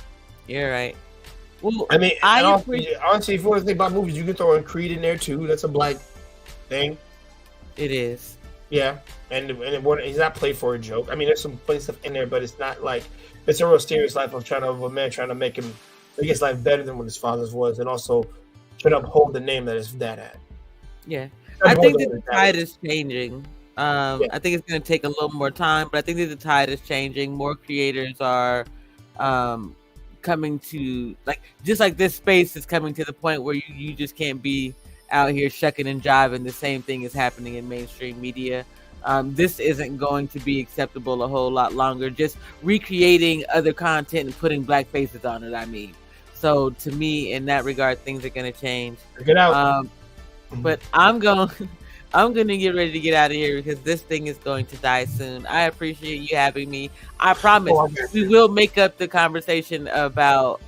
You're right. Well, I mean, honestly, if you want to think about movies, you can throw in Creed in there too. That's a black thing. It is. Yeah, and he's not played for a joke. I mean, there's some funny stuff in there, but it's not like it's a real serious life of a man trying to make his life better than what his father's was, and also trying to uphold the name that his dad had. Yeah, I think that the tide is changing. I think it's going to take a little more time, but I think that the tide is changing. More creators are coming to just like this space is coming to the point where you just can't be out here shucking and jiving. The same thing is happening in mainstream media. This isn't going to be acceptable a whole lot longer. Just recreating other content and putting black faces on it. I mean, so to me, in that regard, things are going to change. Get out. But I'm going to get ready to get out of here because this thing is going to die soon. I appreciate you having me. I promise we will make up the conversation about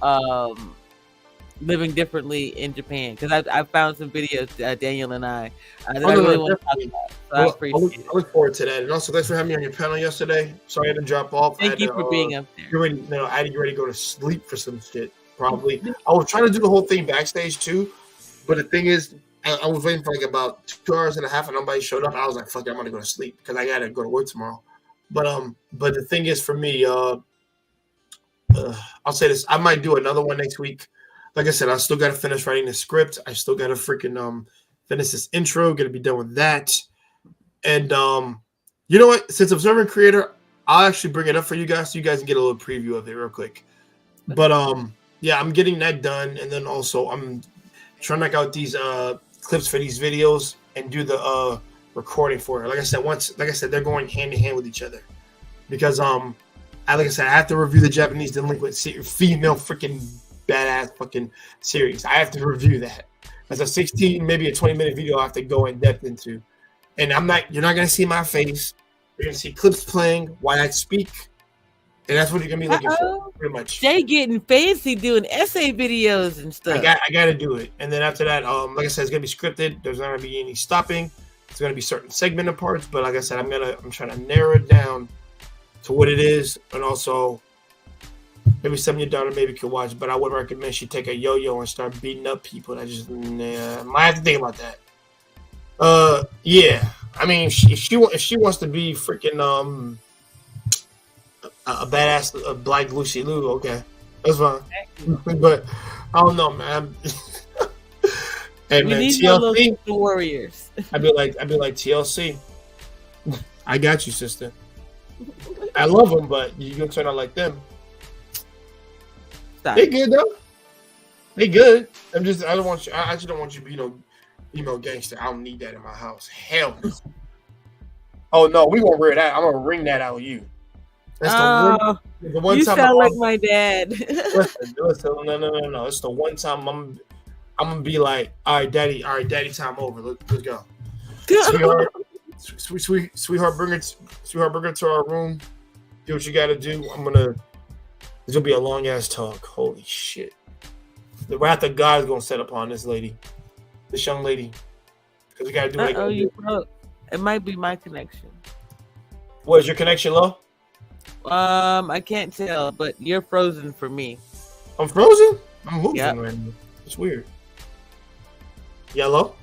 living differently in Japan because I found some videos, Daniel and I that I really want to talk about. So I appreciate it. I look forward to that. And also, thanks for having me on your panel yesterday. Sorry I had to drop off. Thank you for being up there. I had to get ready to go to sleep for some shit, probably. I was trying to do the whole thing backstage, too. But the thing is, I was waiting for about 2 hours and a half, and nobody showed up. I was like, "Fuck it, I'm gonna go to sleep because I gotta go to work tomorrow." But the thing is, for me, I'll say this: I might do another one next week. Like I said, I still gotta finish writing the script. I still gotta freaking finish this intro. Gonna be done with that. And you know what? Since Observer Creator, I'll actually bring it up for you guys so you guys can get a little preview of it real quick. But yeah, I'm getting that done, and then also I'm trying to knock out these clips for these videos and do the recording for it. Like I said, they're going hand in hand with each other because like I said, I have to review the Japanese Delinquent female freaking badass fucking series. I have to review that. That's a 16, maybe a 20-minute video I have to go in depth into. And you're not gonna see my face. You're gonna see clips playing while I speak. And that's what you're gonna be looking for, pretty much. Jay getting fancy doing essay videos and stuff. I gotta do it. And then after that, like I said, it's gonna be scripted. There's not gonna be any stopping. It's gonna be certain segmented parts, but like I said, I'm trying to narrow it down to what it is, and also maybe some of your daughter maybe could watch. But I would recommend she take a yo-yo and start beating up people. Might have to think about that. Yeah. I mean, if she wants to be freaking a badass black Lucy Liu, okay, that's fine. But I don't know, man. Hey We man, need more little TLC. sister warriors. I'd be like TLC. I got you, sister. I love them, but you gonna turn out like them. Stop. They good though. They good. I don't want you. I just don't want you to be no emo gangster. I don't need that in my house. Hell no. Oh no, we gonna rear that. I'm gonna ring that out of you. That's the one You time. sound like my dad. Listen, no. It's the one time I'm gonna be like, all right, daddy, time over. Let's go. Sweetheart, bring her to our room. Do what you gotta do. It's gonna be a long ass talk. Holy shit. The wrath of God is gonna set upon this young lady. Because we gotta do what you broke. It might be my connection. What, is your connection low? I can't tell, but you're frozen for me. I'm frozen? I'm moving Yep. right now. It's weird. Yellow?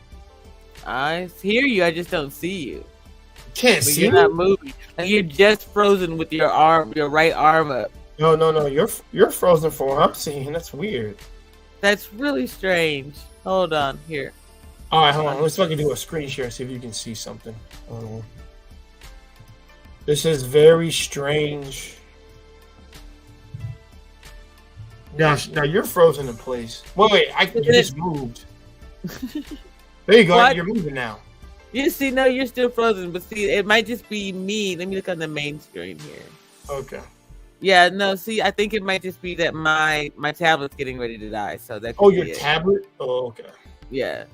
I hear you, I just don't see you. Can't But see you're me? not moving. Like, you're just frozen with your right arm up. No. You're frozen for what I'm seeing. That's weird. That's really strange. Hold on, here. All right, hold on. Let's fucking do a screen share, see if you can see something. This is very strange. Gosh, now you're frozen in place. Wait, you just moved. There you go. What? You're moving now. You see, no, you're still frozen, but see, it might just be me. Let me look on the main screen here. Okay. Yeah, no, see, I think it might just be that my tablet's getting ready to die. So that. Oh, could your be it. tablet? Oh, okay. Yeah.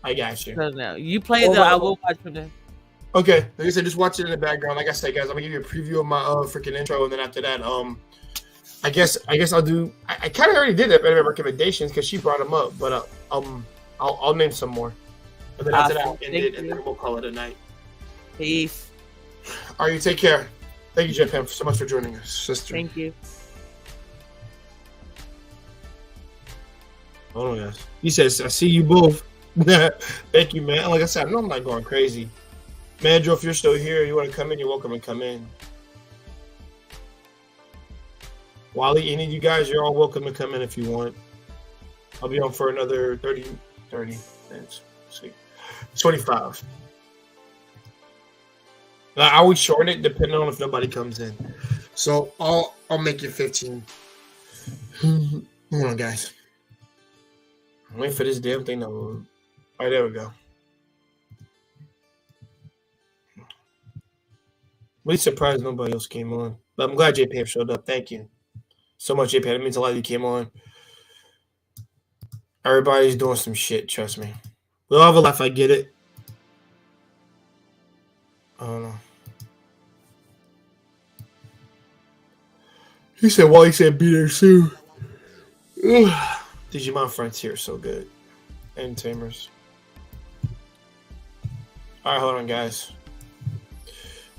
I got you. So no, you play though. I will watch from the. Okay, like I said, just watch it in the background. Like I said, guys, I'm gonna give you a preview of my freaking intro, and then after that, I guess I'll do. I kind of already did that better recommendations because she brought them up, but I'll name some more, and then after that, I'll end it, and then we'll call it a night. Peace. All right, you take care. Thank you, Jeff Pam, so much for joining us, sister. Thank you. Hold on, guys. He says, "I see you both." Thank you, man. Like I said, I know I'm not going crazy. Mandro, if you're still here, you want to come in, you're welcome to come in. Wally, any of you guys, you're all welcome to come in if you want. I'll be on for another 30 minutes. Let's see. 25. I would shorten it depending on if nobody comes in. So I'll make it 15. Hold on, guys. I'm waiting for this damn thing to load. All right, there we go. Really surprised nobody else came on. But I'm glad JPM showed up. Thank you so much, JPM. It means a lot you came on. Everybody's doing some shit, trust me. We'll have a laugh, I get it. I don't know. He said, Wally said, be there soon. Digimon Frontier is so good. And Tamers. All right, hold on, guys.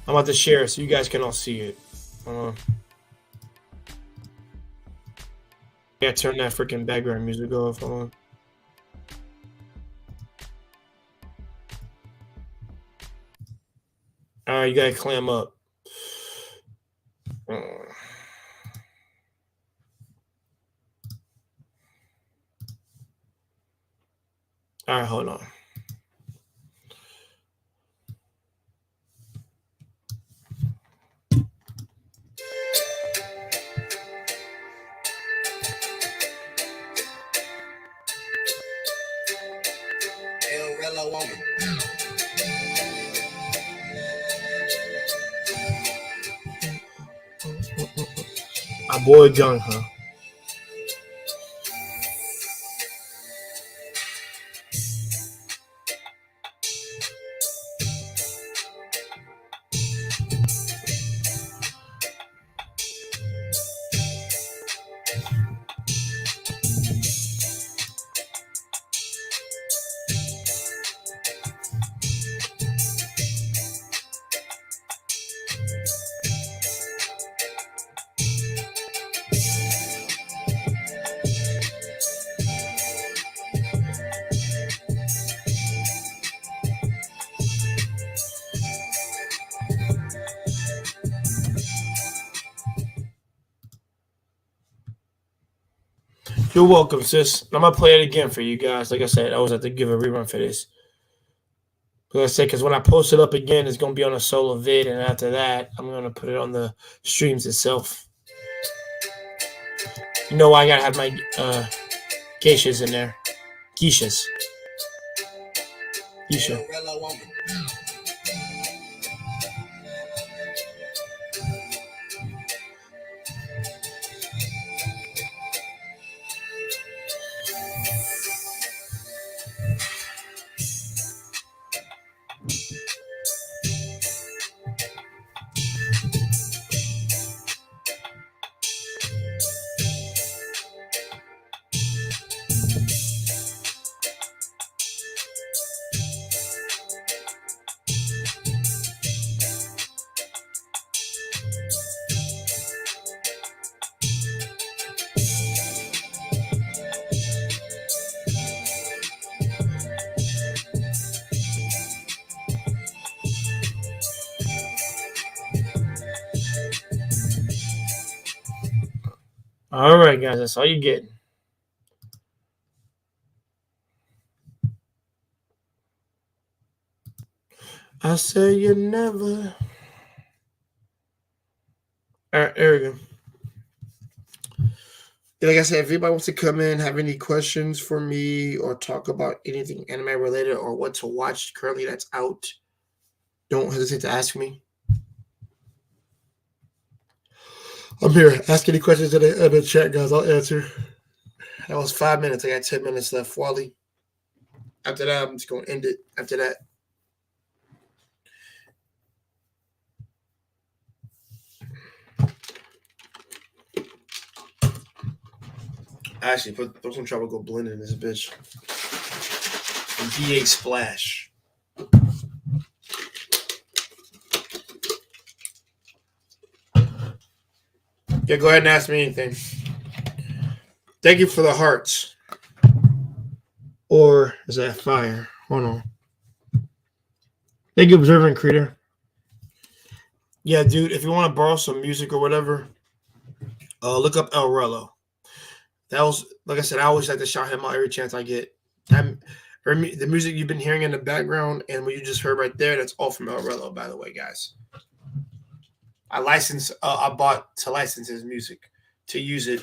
I'm about to share it so you guys can all see it. Hold on. Yeah, turn that freaking background music off. Hold on. All right, you gotta clam up. All right, hold on. My boy John, huh? You're welcome, sis. I'm gonna play it again for you guys. Like I said, I always have to give a rerun for this. Like I said, because when I post it up again, it's gonna be on a solo vid, and after that, I'm gonna put it on the streams itself. You know, I gotta have my geishas in there. Geishas. Geisha. All right, guys, that's all you get. I say you never. All right, there we go. Like I said, if anybody wants to come in, have any questions for me, or talk about anything anime related or what to watch currently that's out, don't hesitate to ask me. I'm here. Ask any questions in the chat, guys. I'll answer. That was 5 minutes. I got 10 minutes left. Wally. After that, I'm just going to end it. After that. I actually put some tropical blend in this bitch. DA Splash. Yeah, go ahead and ask me anything. Thank you for the hearts. Or is that fire? Hold on. Thank you, Observant Creator. Yeah, dude, if you want to borrow some music or whatever, look up El Rello. That was, like I said, I always like to shout him out every chance I get. The music you've been hearing in the background and what you just heard right there, that's all from El Rello, by the way, guys. I bought to license his music, to use it.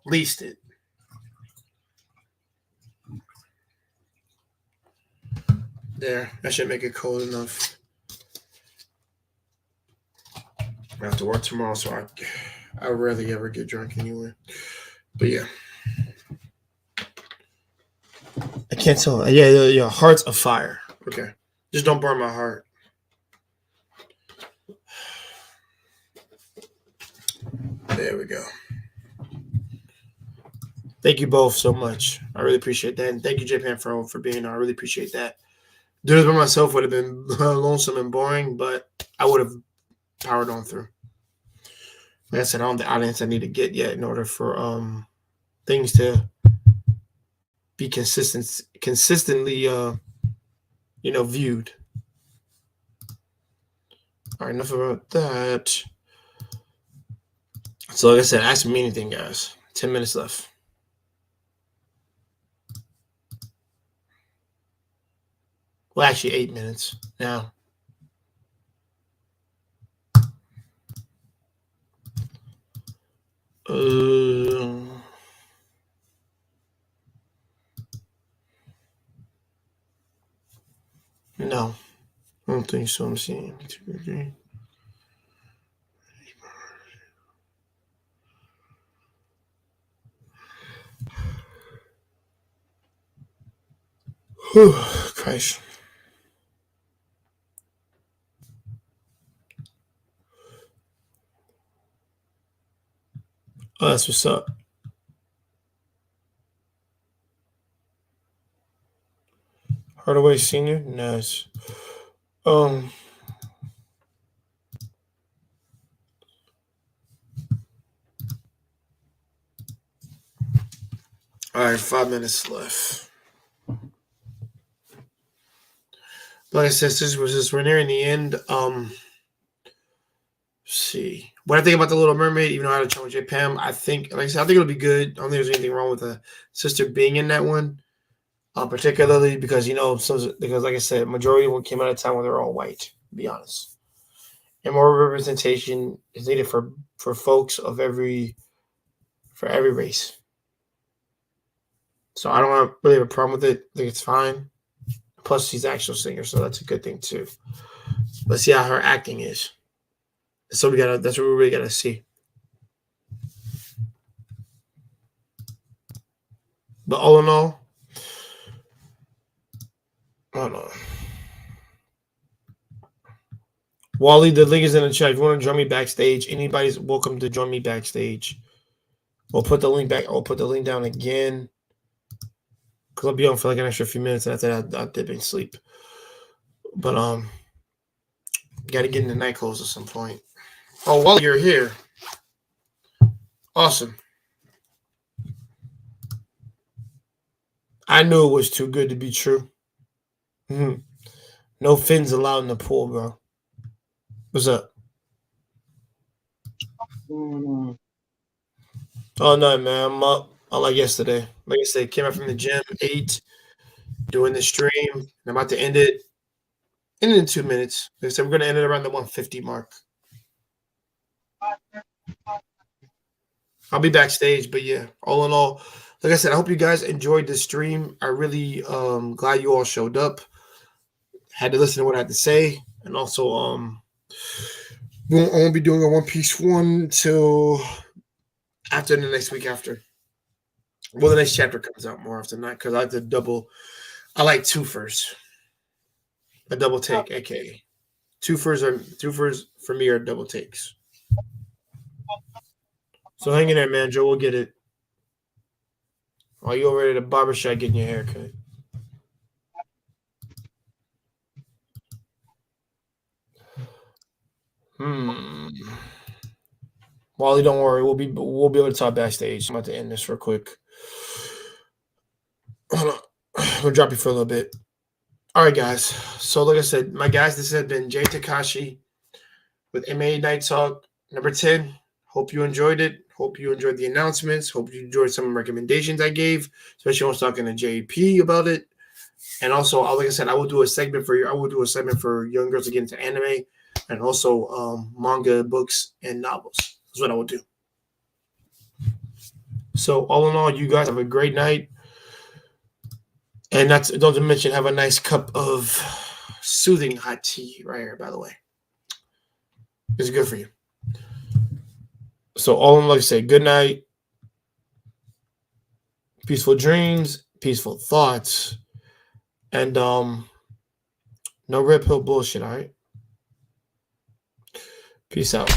Leased it. There, that should make it cold enough. I have to work tomorrow, so I rarely ever get drunk anyway. But yeah. I can't tell. Yeah, Hearts of Fire. Okay. Just don't burn my heart. There we go. Thank you both so much. I really appreciate that. And thank you, Japan, for being here. I really appreciate that. Doing it by myself would have been lonesome and boring, but I would have powered on through. Like I said, I don't have the audience I need to get yet in order for things to be consistently viewed. All right, enough about that. So like I said, ask me anything, guys. 10 minutes left. Well, actually 8 minutes now. No, I don't think so. I'm seeing 2 or 3. Whew, Christ. Oh, that's what's up. Hardaway Senior? Nice. All right, 5 minutes left. Like I said, we're nearing the end. Let's see. What I think about the Little Mermaid, even though I had a challenge with Pam, I think, like I said, I think it'll be good. I don't think there's anything wrong with a sister being in that one, particularly because because like I said, majority of them came out of town when they're all white. To be honest, and more representation is needed for folks of every race. So I don't really have a problem with it. I think it's fine. Plus, she's an actual singer, so that's a good thing too. Let's see how her acting is. So that's what we really gotta see. But all in all, I don't know. Wally, the link is in the chat. If you want to join me backstage, anybody's welcome to join me backstage. We'll put the link back. I'll put the link down again. Because I'll be on for like an extra few minutes, and after that, I'll dip and sleep. But gotta get into night clothes at some point. Oh, Wally, you're here. Awesome. I knew it was too good to be true. Mm-hmm. No fins allowed in the pool, bro. What's up? Oh no, man. I'm up. Like yesterday. Like I said, came out from the gym, ate, doing the stream. I'm about to end it. End it in 2 minutes. Like I said, we're gonna end it around the 150 mark. I'll be backstage, but yeah, all in all, like I said, I hope you guys enjoyed the stream. I really glad you all showed up. Had to listen to what I had to say, and also I won't be doing a One Piece one till after the next week after. Well, the next chapter comes out more often than not because I like to double. I like twofers. A double take, aka twofers for me are double takes. So hang in there, man. Joe will get it. While you over at the barbershop getting your haircut. Wally, don't worry. We'll be able to talk backstage. I'm about to end this real quick. Hold on. We'll drop you for a little bit. All right, guys. So like I said, my guys, this has been Jay Takashi with MMA Night Talk number 10. Hope you enjoyed it. Hope you enjoyed the announcements. Hope you enjoyed some recommendations I gave, especially when I was talking to JP about it. And also, like I said, I will do a segment for young girls to get into anime and also manga, books, and novels. That's what I will do. So all in all, you guys have a great night. And don't mention, have a nice cup of soothing hot tea right here, by the way. It's good for you. So all in all, like I say, good night. Peaceful dreams, peaceful thoughts. And no red pill bullshit, all right? Peace out.